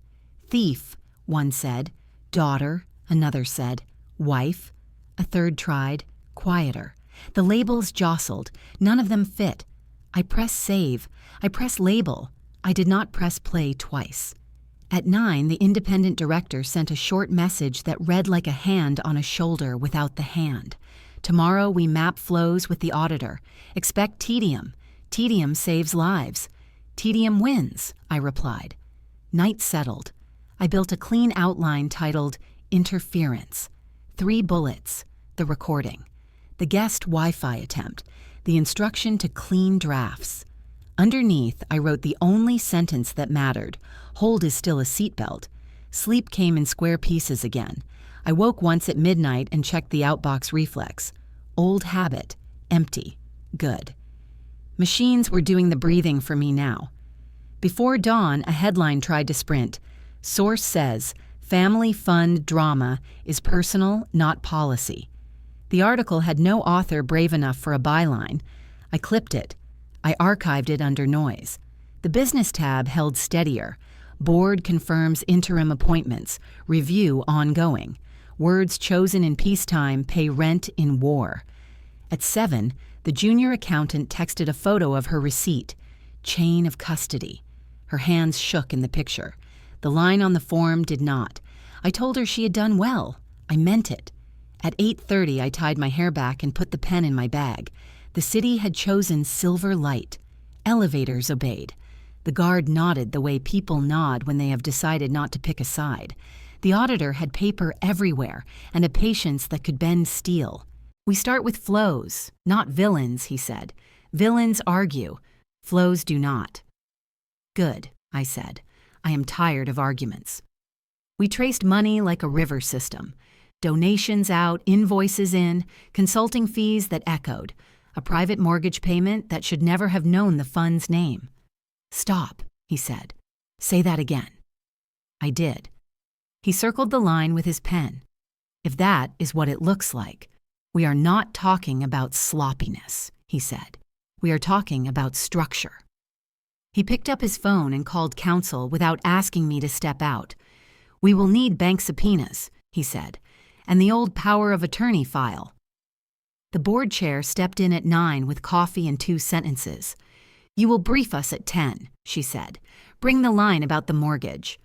Thief, one said. Daughter, another said. Wife, a third tried. Quieter. The labels jostled. None of them fit. I press save. I press label. I did not press play twice. At 9, the independent director sent a short message that read like a hand on a shoulder without the hand. Tomorrow we map flows with the auditor. Expect tedium. Tedium saves lives. Tedium wins, I replied. Night settled. I built a clean outline titled Interference. 3 bullets. The recording. The guest Wi-Fi attempt. The instruction to clean drafts. Underneath, I wrote the only sentence that mattered. Hold is still a seatbelt. Sleep came in square pieces again. I woke once at midnight and checked the outbox reflex. Old habit. Empty. Good. Machines were doing the breathing for me now. Before dawn, a headline tried to sprint. Source says, family fund drama is personal, not policy. The article had no author brave enough for a byline. I clipped it. I archived it under noise. The business tab held steadier. Board confirms interim appointments. Review ongoing. Words chosen in peacetime pay rent in war. At 7, the junior accountant texted a photo of her receipt. Chain of custody. Her hands shook in the picture. The line on the form did not. I told her she had done well. I meant it. At 8:30, I tied my hair back and put the pen in my bag. The city had chosen silver light. Elevators obeyed. The guard nodded the way people nod when they have decided not to pick a side. The auditor had paper everywhere and a patience that could bend steel. We start with flows, not villains, he said. Villains argue. Flows do not. Good, I said. I am tired of arguments. We traced money like a river system. Donations out, invoices in, consulting fees that echoed, a private mortgage payment that should never have known the fund's name. Stop, he said. Say that again. I did. He circled the line with his pen. If that is what it looks like, we are not talking about sloppiness, he said. We are talking about structure. He picked up his phone and called counsel without asking me to step out. We will need bank subpoenas, he said, and the old power of attorney file. The board chair stepped in at 9 with coffee and 2 sentences. You will brief us at 10, she said. Bring the line about the mortgage.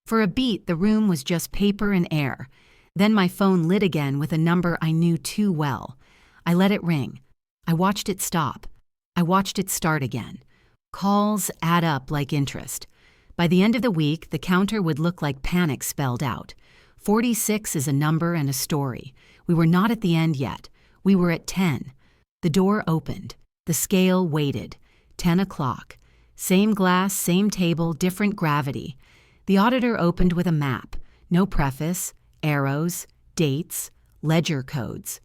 For a beat, the room was just paper and air. Then my phone lit again with a number I knew too well. I let it ring. I watched it stop. I watched it start again. Calls add up like interest. By the end of the week, the counter would look like panic spelled out. 46 is a number and a story. We were not at the end yet. We were at 10. The door opened. The scale waited. 10 o'clock. Same glass, same table, different gravity. The auditor opened with a map. No preface, arrows, dates, ledger codes.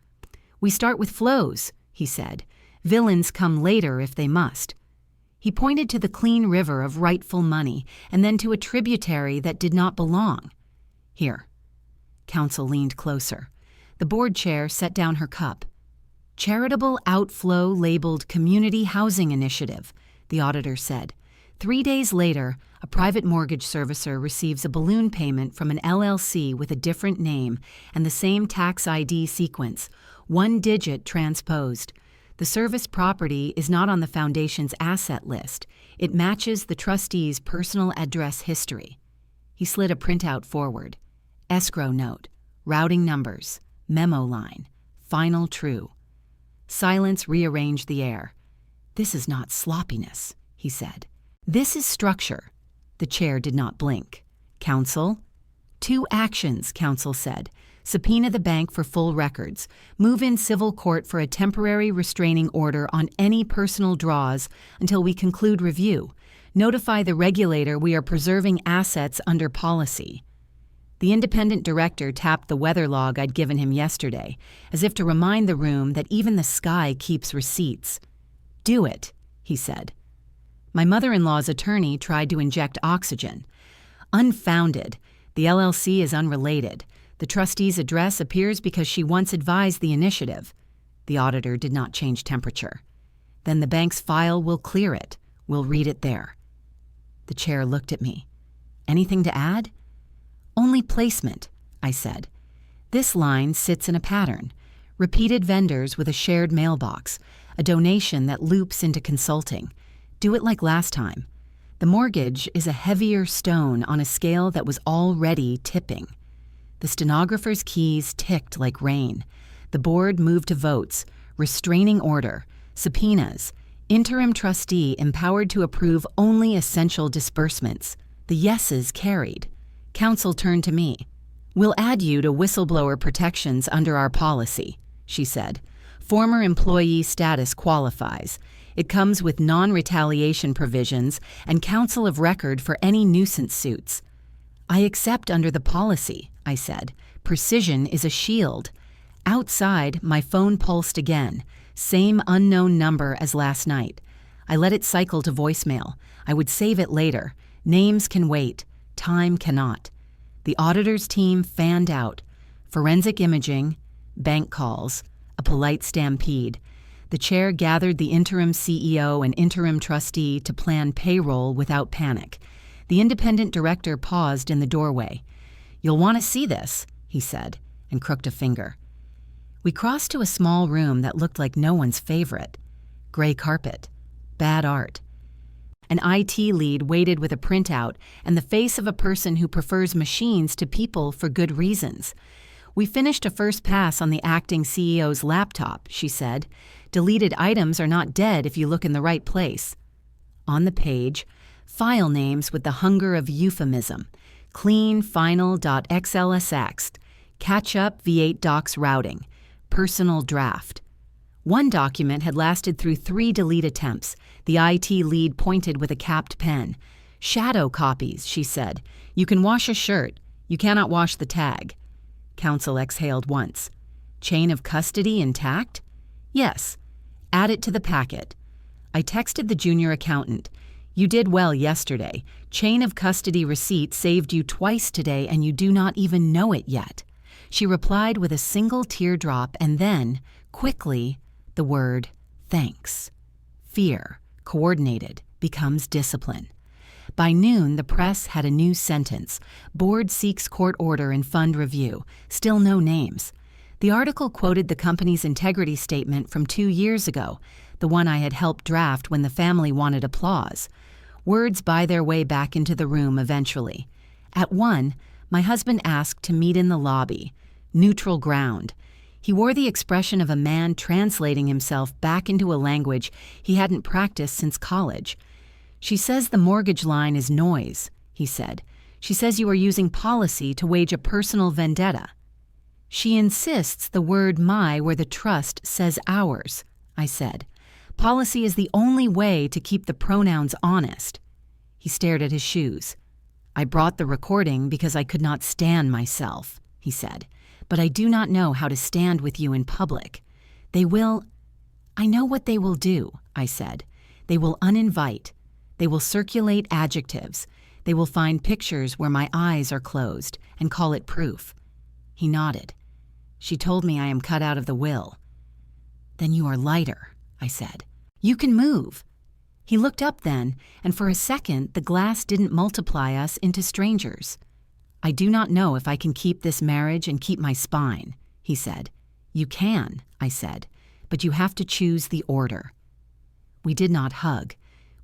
"We start with flows," he said. "Villains come later if they must." He pointed to the clean river of rightful money and then to a tributary that did not belong. "Here." Counsel leaned closer. The board chair set down her cup. "Charitable outflow labeled Community Housing Initiative," the auditor said. 3 days later, a private mortgage servicer receives a balloon payment from an LLC with a different name and the same tax ID sequence, 1 digit transposed. The service property is not on the foundation's asset list. It matches the trustee's personal address history. He slid a printout forward. Escrow note, routing numbers, memo line, final true. Silence rearranged the air. "This is not sloppiness," he said. "This is structure." The chair did not blink. "Counsel?" "2 actions," counsel said. "Subpoena the bank for full records. Move in civil court for a temporary restraining order on any personal draws until we conclude review. Notify the regulator we are preserving assets under policy." The independent director tapped the weather log I'd given him yesterday, as if to remind the room that even the sky keeps receipts. "Do it," he said. My mother-in-law's attorney tried to inject oxygen. "Unfounded. The LLC is unrelated. The trustee's address appears because she once advised the initiative." The auditor did not change temperature. "Then the bank's file will clear it. We'll read it there." The chair looked at me. "Anything to add?" "Only placement," I said. "This line sits in a pattern. Repeated vendors with a shared mailbox, a donation that loops into consulting. Do it like last time. The mortgage is a heavier stone on a scale that was already tipping." The stenographer's keys ticked like rain. The board moved to votes, restraining order, subpoenas, interim trustee empowered to approve only essential disbursements. The yeses carried. Counsel turned to me. "We'll add you to whistleblower protections under our policy," she said. "Former employee status qualifies. It comes with non-retaliation provisions and counsel of record for any nuisance suits." "I accept under the policy," I said. "Precision is a shield." Outside, my phone pulsed again. Same unknown number as last night. I let it cycle to voicemail. I would save it later. Names can wait. Time cannot. The auditor's team fanned out. Forensic imaging, bank calls, a polite stampede. The chair gathered the interim CEO and interim trustee to plan payroll without panic. The independent director paused in the doorway. "You'll want to see this," he said, and crooked a finger. We crossed to a small room that looked like no one's favorite. Gray carpet. Bad art. An IT lead waited with a printout and the face of a person who prefers machines to people for good reasons. "We finished a first pass on the acting CEO's laptop," she said. "Deleted items are not dead if you look in the right place." On the page, file names with the hunger of euphemism. Clean final.xlsx, catch up V8 docs routing, personal draft. One document had lasted through 3 delete attempts. The IT lead pointed with a capped pen. "Shadow copies," she said. "You can wash a shirt. You cannot wash the tag." Counsel exhaled once. "Chain of custody intact?" "Yes." "Add it to the packet." I texted the junior accountant. "You did well yesterday. Chain of custody receipt saved you twice today and you do not even know it yet." She replied with a single teardrop and then, quickly, the word thanks. Fear, coordinated, becomes discipline. By noon, the press had a new sentence. Board seeks court order and fund review. Still no names. The article quoted the company's integrity statement from 2 years ago, the one I had helped draft when the family wanted applause. Words buy their way back into the room eventually. At 1, my husband asked to meet in the lobby. Neutral ground. He wore the expression of a man translating himself back into a language he hadn't practiced since college. "She says the mortgage line is noise," he said. "She says you are using policy to wage a personal vendetta." "She insists the word my where the trust says ours," I said. "Policy is the only way to keep the pronouns honest." He stared at his shoes. "I brought the recording because I could not stand myself," he said. "But I do not know how to stand with you in public." They will— I know what they will do, I said. They will uninvite. They will circulate adjectives. They will find pictures where my eyes are closed and call it proof. He nodded. She told me I am cut out of the will. Then you are lighter, I said. You can move. He looked up then, and for a second the glass didn't multiply us into strangers. I do not know if I can keep this marriage and keep my spine, he said. You can, I said, but you have to choose the order. We did not hug.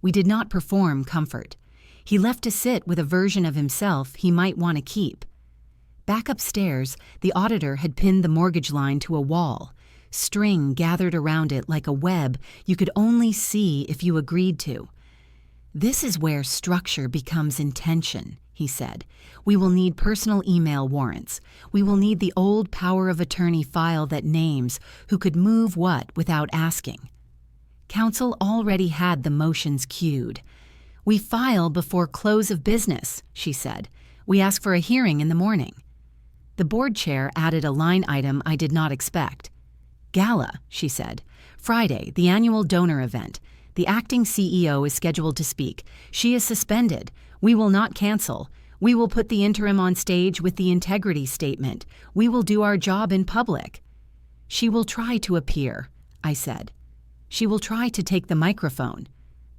We did not perform comfort. He left to sit with a version of himself he might want to keep. Back upstairs, the auditor had pinned the mortgage line to a wall, string gathered around it like a web you could only see if you agreed to. This is where structure becomes intention, he said. We will need personal email warrants. We will need the old power of attorney file that names who could move what without asking. Counsel already had the motions queued. We file before close of business, she said. We ask for a hearing in the morning. The board chair added a line item I did not expect. Gala, she said. Friday, the annual donor event. The acting CEO is scheduled to speak. She is suspended. We will not cancel. We will put the interim on stage with the integrity statement. We will do our job in public. She will try to appear, I said. She will try to take the microphone.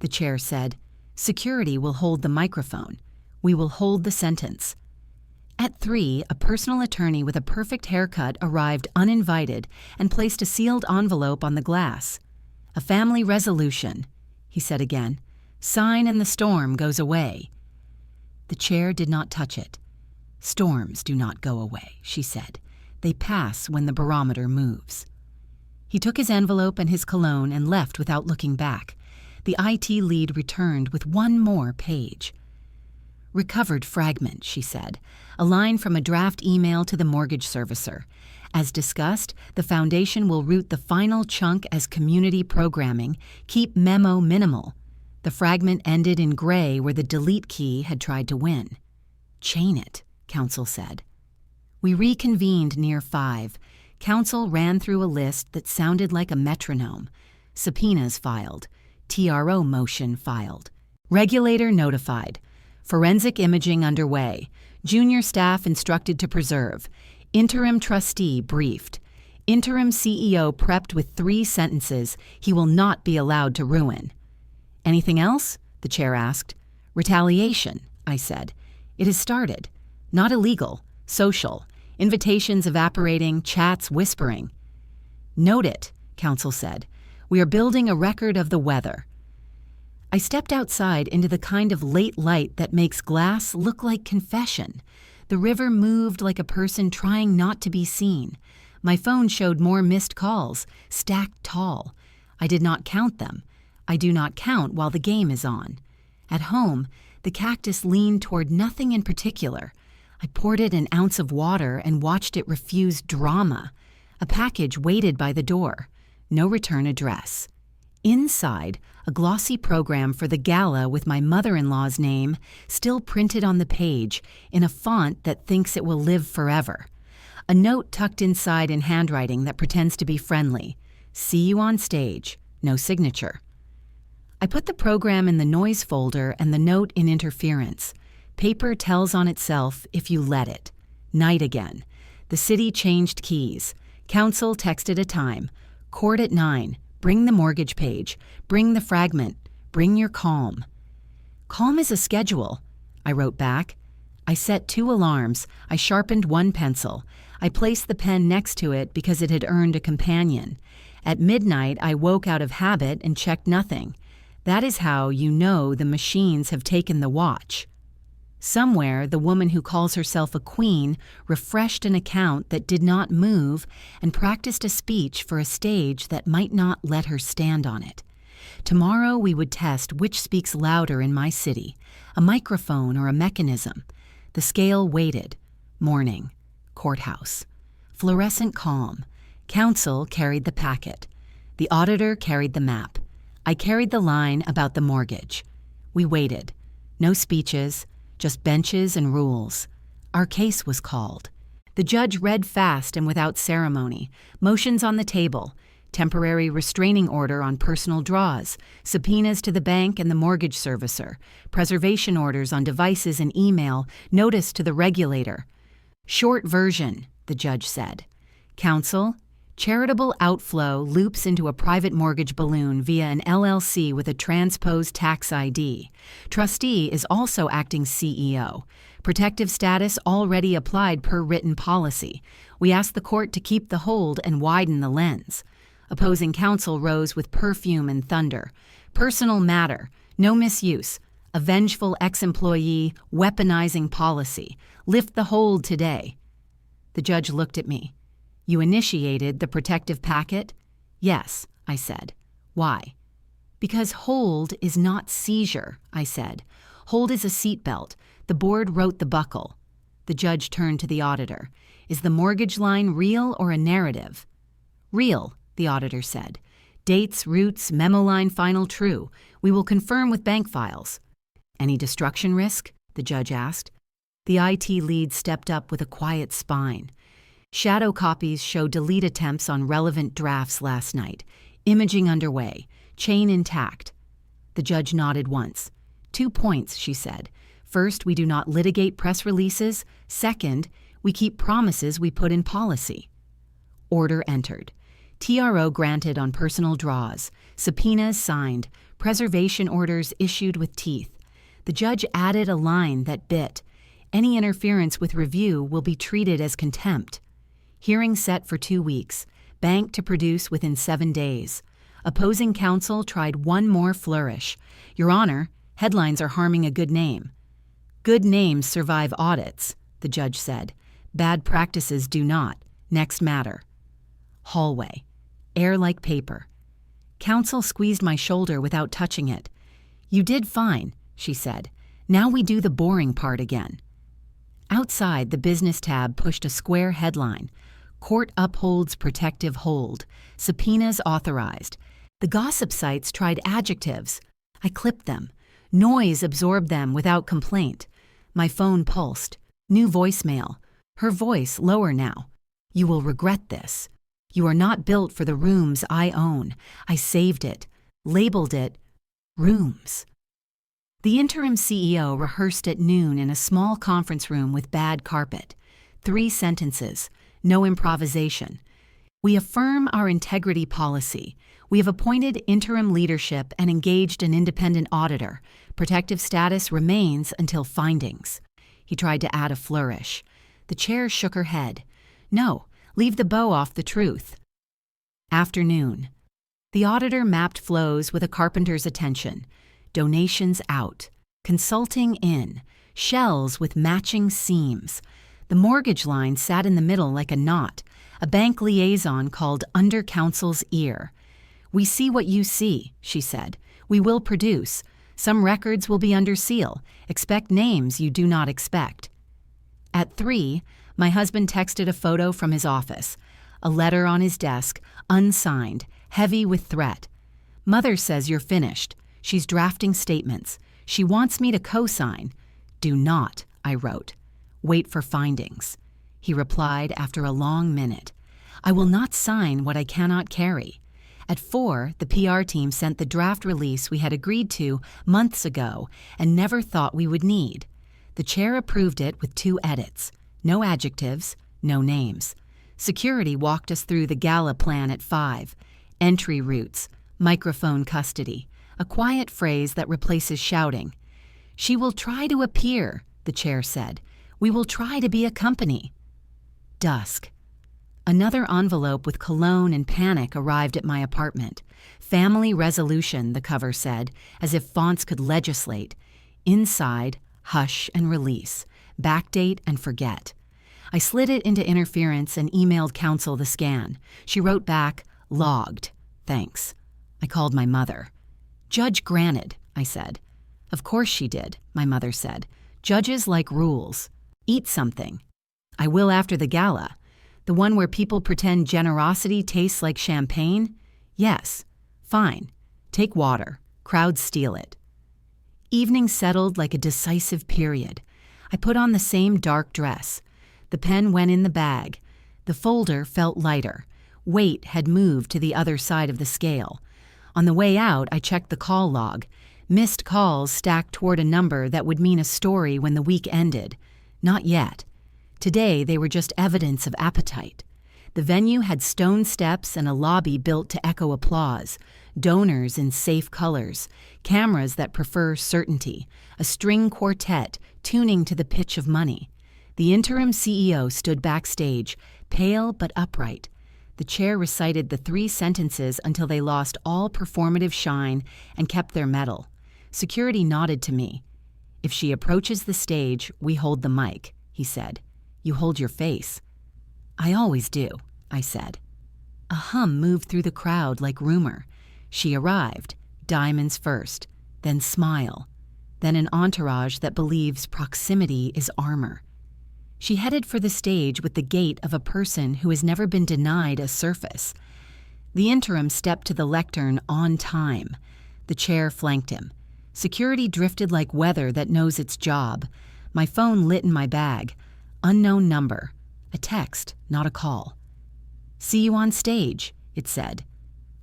The chair said, Security will hold the microphone. We will hold the sentence. At 3, a personal attorney with a perfect haircut arrived uninvited and placed a sealed envelope on the glass. A family resolution, he said again. Sign and the storm goes away. The chair did not touch it. Storms do not go away, she said. They pass when the barometer moves. He took his envelope and his cologne and left without looking back. The IT lead returned with one more page. Recovered fragment, she said. A line from a draft email to the mortgage servicer. As discussed, the foundation will route the final chunk as community programming, keep memo minimal. The fragment ended in gray where the delete key had tried to win. Chain it, counsel said. We reconvened near 5. Counsel ran through a list that sounded like a metronome. Subpoenas filed. TRO motion filed. Regulator notified. Forensic imaging underway. Junior staff instructed to preserve. Interim trustee briefed. Interim CEO prepped with 3 sentences he will not be allowed to ruin. Anything else? The chair asked. Retaliation, I said. It has started. Not illegal. Social. Invitations evaporating, chats whispering. Note it, counsel said. We are building a record of the weather. I stepped outside into the kind of late light that makes glass look like confession. The river moved like a person trying not to be seen. My phone showed more missed calls, stacked tall. I did not count them. I do not count while the game is on. At home, the cactus leaned toward nothing in particular. I poured it an ounce of water and watched it refuse drama. A package waited by the door. No return address. Inside, a glossy program for the gala with my mother-in-law's name still printed on the page in a font that thinks it will live forever. A note tucked inside in handwriting that pretends to be friendly. See you on stage. No signature. I put the program in the noise folder and the note in interference. Paper tells on itself if you let it. Night again. The city changed keys. Counsel texted a time. Court at 9. Bring the mortgage page. Bring the fragment. Bring your calm. Calm is a schedule, I wrote back. I set 2 alarms. I sharpened 1 pencil. I placed the pen next to it because it had earned a companion. At midnight, I woke out of habit and checked nothing. That is how you know the machines have taken the watch. Somewhere, the woman who calls herself a queen refreshed an account that did not move and practiced a speech for a stage that might not let her stand on it. Tomorrow we would test which speaks louder in my city, a microphone or a mechanism. The scale weighted. Morning. Courthouse. Fluorescent calm. Counsel carried the packet. The auditor carried the map. I carried the line about the mortgage. We waited. No speeches. Just benches and rules. Our case was called. The judge read fast and without ceremony. Motions on the table. temporary restraining order on personal draws, subpoenas to the bank and the mortgage servicer, preservation orders on devices and email, notice to the regulator. Short version, the judge said. Counsel, charitable outflow loops into a private mortgage balloon via an LLC with a transposed tax ID. Trustee is also acting CEO. Protective status already applied per written policy. We ask the court to keep the hold and widen the lens. Opposing counsel rose with perfume and thunder. Personal matter, no misuse. A vengeful ex-employee weaponizing policy. Lift the hold today. The judge looked at me. You initiated the protective packet? Yes, I said. Why? Because hold is not seizure, I said. Hold is a seatbelt. The board wrote the buckle. The judge turned to the auditor. Is the mortgage line real or a narrative? Real, the auditor said. Dates, routes, memo line final true. We will confirm with bank files. Any destruction risk? The judge asked. The IT lead stepped up with a quiet spine. Shadow copies show delete attempts on relevant drafts last night. Imaging underway. Chain intact. The judge nodded once. 2 points, she said. First, we do not litigate press releases. Second, we keep promises we put in policy. Order entered. TRO granted on personal draws. Subpoenas signed. Preservation orders issued with teeth. The judge added a line that bit. Any interference with review will be treated as contempt. Hearing set for 2 weeks. Bank to produce within 7 days. Opposing counsel tried one more flourish. Your Honor, headlines are harming a good name. Good names survive audits, the judge said. Bad practices do not. Next matter. Hallway. Air like paper. Counsel squeezed my shoulder without touching it. You did fine, she said. Now we do the boring part again. Outside, the business tab pushed a square headline. Court upholds protective hold. Subpoenas authorized. The gossip sites tried adjectives. I clipped them. Noise absorbed them without complaint. My phone pulsed. New voicemail. Her voice lower now. You will regret this. You are not built for the rooms I own. I saved it. Labeled it rooms. The interim CEO rehearsed at noon in a small conference room with bad carpet. 3 sentences. No improvisation. We affirm our integrity policy. We have appointed interim leadership and engaged an independent auditor. Protective status remains until findings. He tried to add a flourish. The chair shook her head. No, leave the bow off the truth. Afternoon. The auditor mapped flows with a carpenter's attention. Donations out. Consulting in. Shells with matching seams. The mortgage line sat in the middle like a knot. A bank liaison called under counsel's ear. We see what you see, she said. We will produce. Some records will be under seal. Expect names you do not expect. At 3, my husband texted a photo from his office. A letter on his desk, unsigned, heavy with threat. Mother says you're finished. She's drafting statements. She wants me to co-sign. Do not, I wrote. Wait for findings. He replied after a long minute. I will not sign what I cannot carry. At 4, the PR team sent the draft release we had agreed to months ago and never thought we would need. The chair approved it with 2 edits. No adjectives, no names. Security walked us through the gala plan at 5. Entry routes, microphone custody, a quiet phrase that replaces shouting. She will try to appear, the chair said. We will try to be a company. Dusk. Another envelope with cologne and panic arrived at my apartment. Family resolution, the cover said, as if fonts could legislate. Inside, hush and release, backdate and forget. I slid it into interference and emailed counsel the scan. She wrote back, logged. Thanks. I called my mother. Judge granted, I said. Of course she did, my mother said. Judges like rules. Eat something. I will after the gala. The one where people pretend generosity tastes like champagne? Yes. Fine. Take water. Crowds steal it. Evening settled like a decisive period. I put on the same dark dress. The pen went in the bag. The folder felt lighter. Weight had moved to the other side of the scale. On the way out, I checked the call log. Missed calls stacked toward a number that would mean a story when the week ended. Not yet. Today, they were just evidence of appetite. The venue had stone steps and a lobby built to echo applause, donors in safe colors, cameras that prefer certainty, a string quartet tuning to the pitch of money. The interim CEO stood backstage, pale but upright. The chair recited the 3 sentences until they lost all performative shine and kept their mettle. Security nodded to me. "If she approaches the stage, we hold the mic," he said. "You hold your face." "I always do," I said. A hum moved through the crowd like rumor. She arrived, diamonds first, then smile, then an entourage that believes proximity is armor. She headed for the stage with the gait of a person who has never been denied a surface. The interim stepped to the lectern on time. The chair flanked him. Security drifted like weather that knows its job. My phone lit in my bag. Unknown number. A text, not a call. "See you on stage," it said.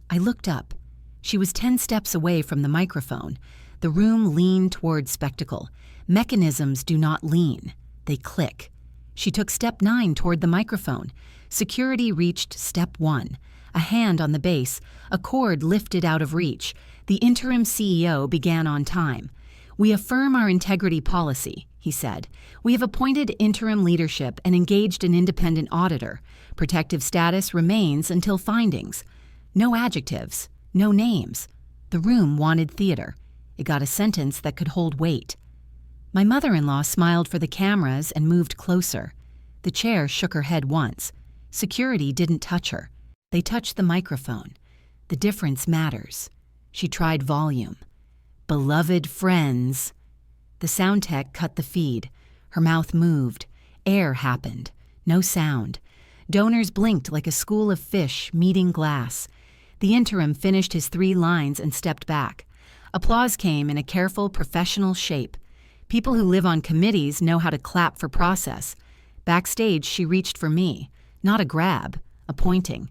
I looked up. She was 10 steps away from the microphone. The room leaned toward spectacle. Mechanisms do not lean. They click. She took step 9 toward the microphone. Security reached step 1. A hand on the base, a cord lifted out of reach. The interim CEO began on time. "We affirm our integrity policy," he said. "We have appointed interim leadership and engaged an independent auditor. Protective status remains until findings." No adjectives, no names. The room wanted theater. It got a sentence that could hold weight. My mother-in-law smiled for the cameras and moved closer. The chair shook her head once. Security didn't touch her. They touched the microphone. The difference matters. She tried volume. "Beloved friends." The sound tech cut the feed. Her mouth moved. Air happened. No sound. Donors blinked like a school of fish meeting glass. The interim finished his 3 lines and stepped back. Applause came in a careful, professional shape. People who live on committees know how to clap for process. Backstage, she reached for me. Not a grab, a pointing.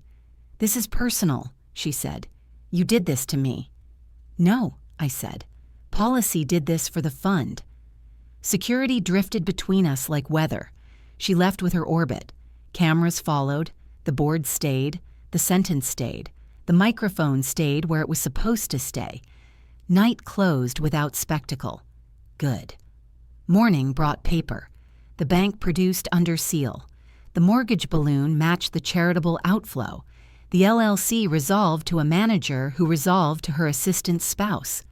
"This is personal," she said. "You did this to me." "No," I said. "Policy did this for the fund." Security drifted between us like weather. She left with her orbit. Cameras followed. The board stayed. The sentence stayed. The microphone stayed where it was supposed to stay. Night closed without spectacle. Good. Morning brought paper. The bank produced under seal. The mortgage balloon matched the charitable outflow. The LLC resolved to a manager who resolved to her assistant's spouse.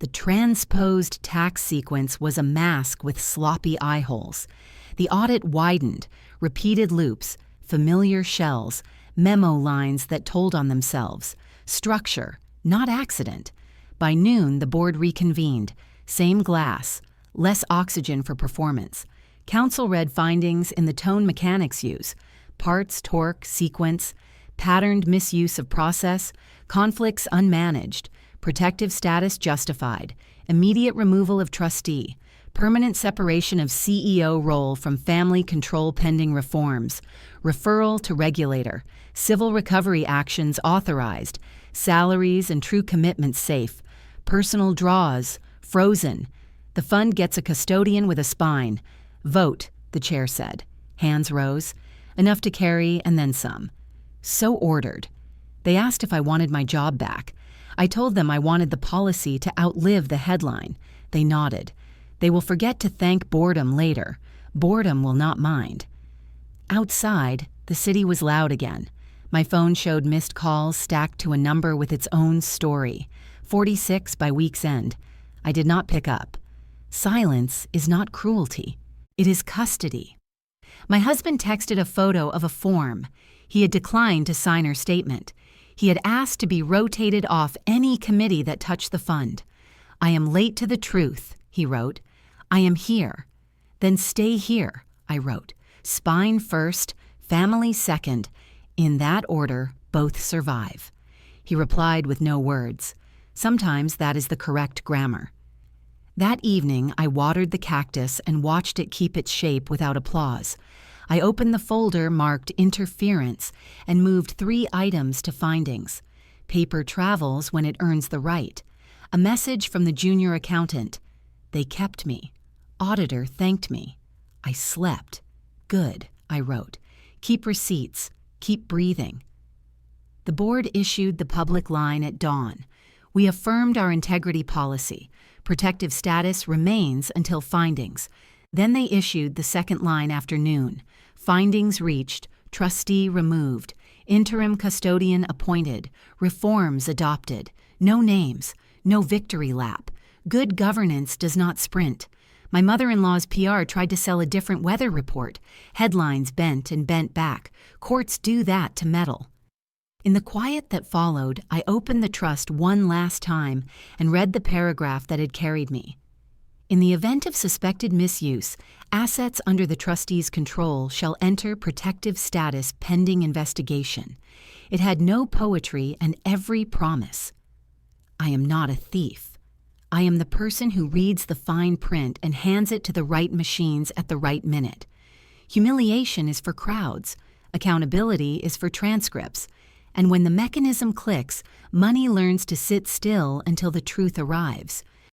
The transposed tax sequence was a mask with sloppy eye holes. The audit widened, repeated loops, familiar shells, memo lines that told on themselves. Structure, not accident. By noon, the board reconvened. Same glass, less oxygen for performance. Council read findings in the tone mechanics use: parts, torque, sequence, patterned misuse of process, conflicts unmanaged, protective status justified, immediate removal of trustee, permanent separation of CEO role from family control pending reforms, referral to regulator, civil recovery actions authorized, salaries and true commitments safe, personal draws, frozen. The fund gets a custodian with a spine. Vote, the chair said. Hands rose. Enough to carry and then some. So ordered. They asked if I wanted my job back. I told them I wanted the policy to outlive the headline. They nodded. They will forget to thank boredom later. Boredom will not mind. Outside, the city was loud again. My phone showed missed calls stacked to a number with its own story. 46 by week's end. I did not pick up. Silence is not cruelty. It is custody. My husband texted a photo of a form. He had declined to sign her statement. He had asked to be rotated off any committee that touched the fund. "I am late to the truth," he wrote. "I am here." "Then stay here," I wrote. "Spine first, family second. In that order, both survive." He replied with no words. Sometimes that is the correct grammar. That evening, I watered the cactus and watched it keep its shape without applause. I opened the folder marked Interference and moved 3 items to Findings. Paper travels when it earns the right. A message from the junior accountant. They kept me. Auditor thanked me. I slept. Good, I wrote. Keep receipts. Keep breathing. The board issued the public line at dawn. We affirmed our integrity policy. Protective status remains until findings. Then they issued the second line after noon. Findings reached, trustee removed, interim custodian appointed, reforms adopted, no names, no victory lap. Good governance does not sprint. My mother-in-law's PR tried to sell a different weather report. Headlines bent and bent back. Courts do that to meddle. In the quiet that followed, I opened the trust one last time and read the paragraph that had carried me. In the event of suspected misuse, assets under the trustee's control shall enter protective status pending investigation. It had no poetry and every promise. I am not a thief. I am the person who reads the fine print and hands it to the right machines at the right minute. Humiliation is for crowds. Accountability is for transcripts. And when the mechanism clicks, money learns to sit still until the truth arrives.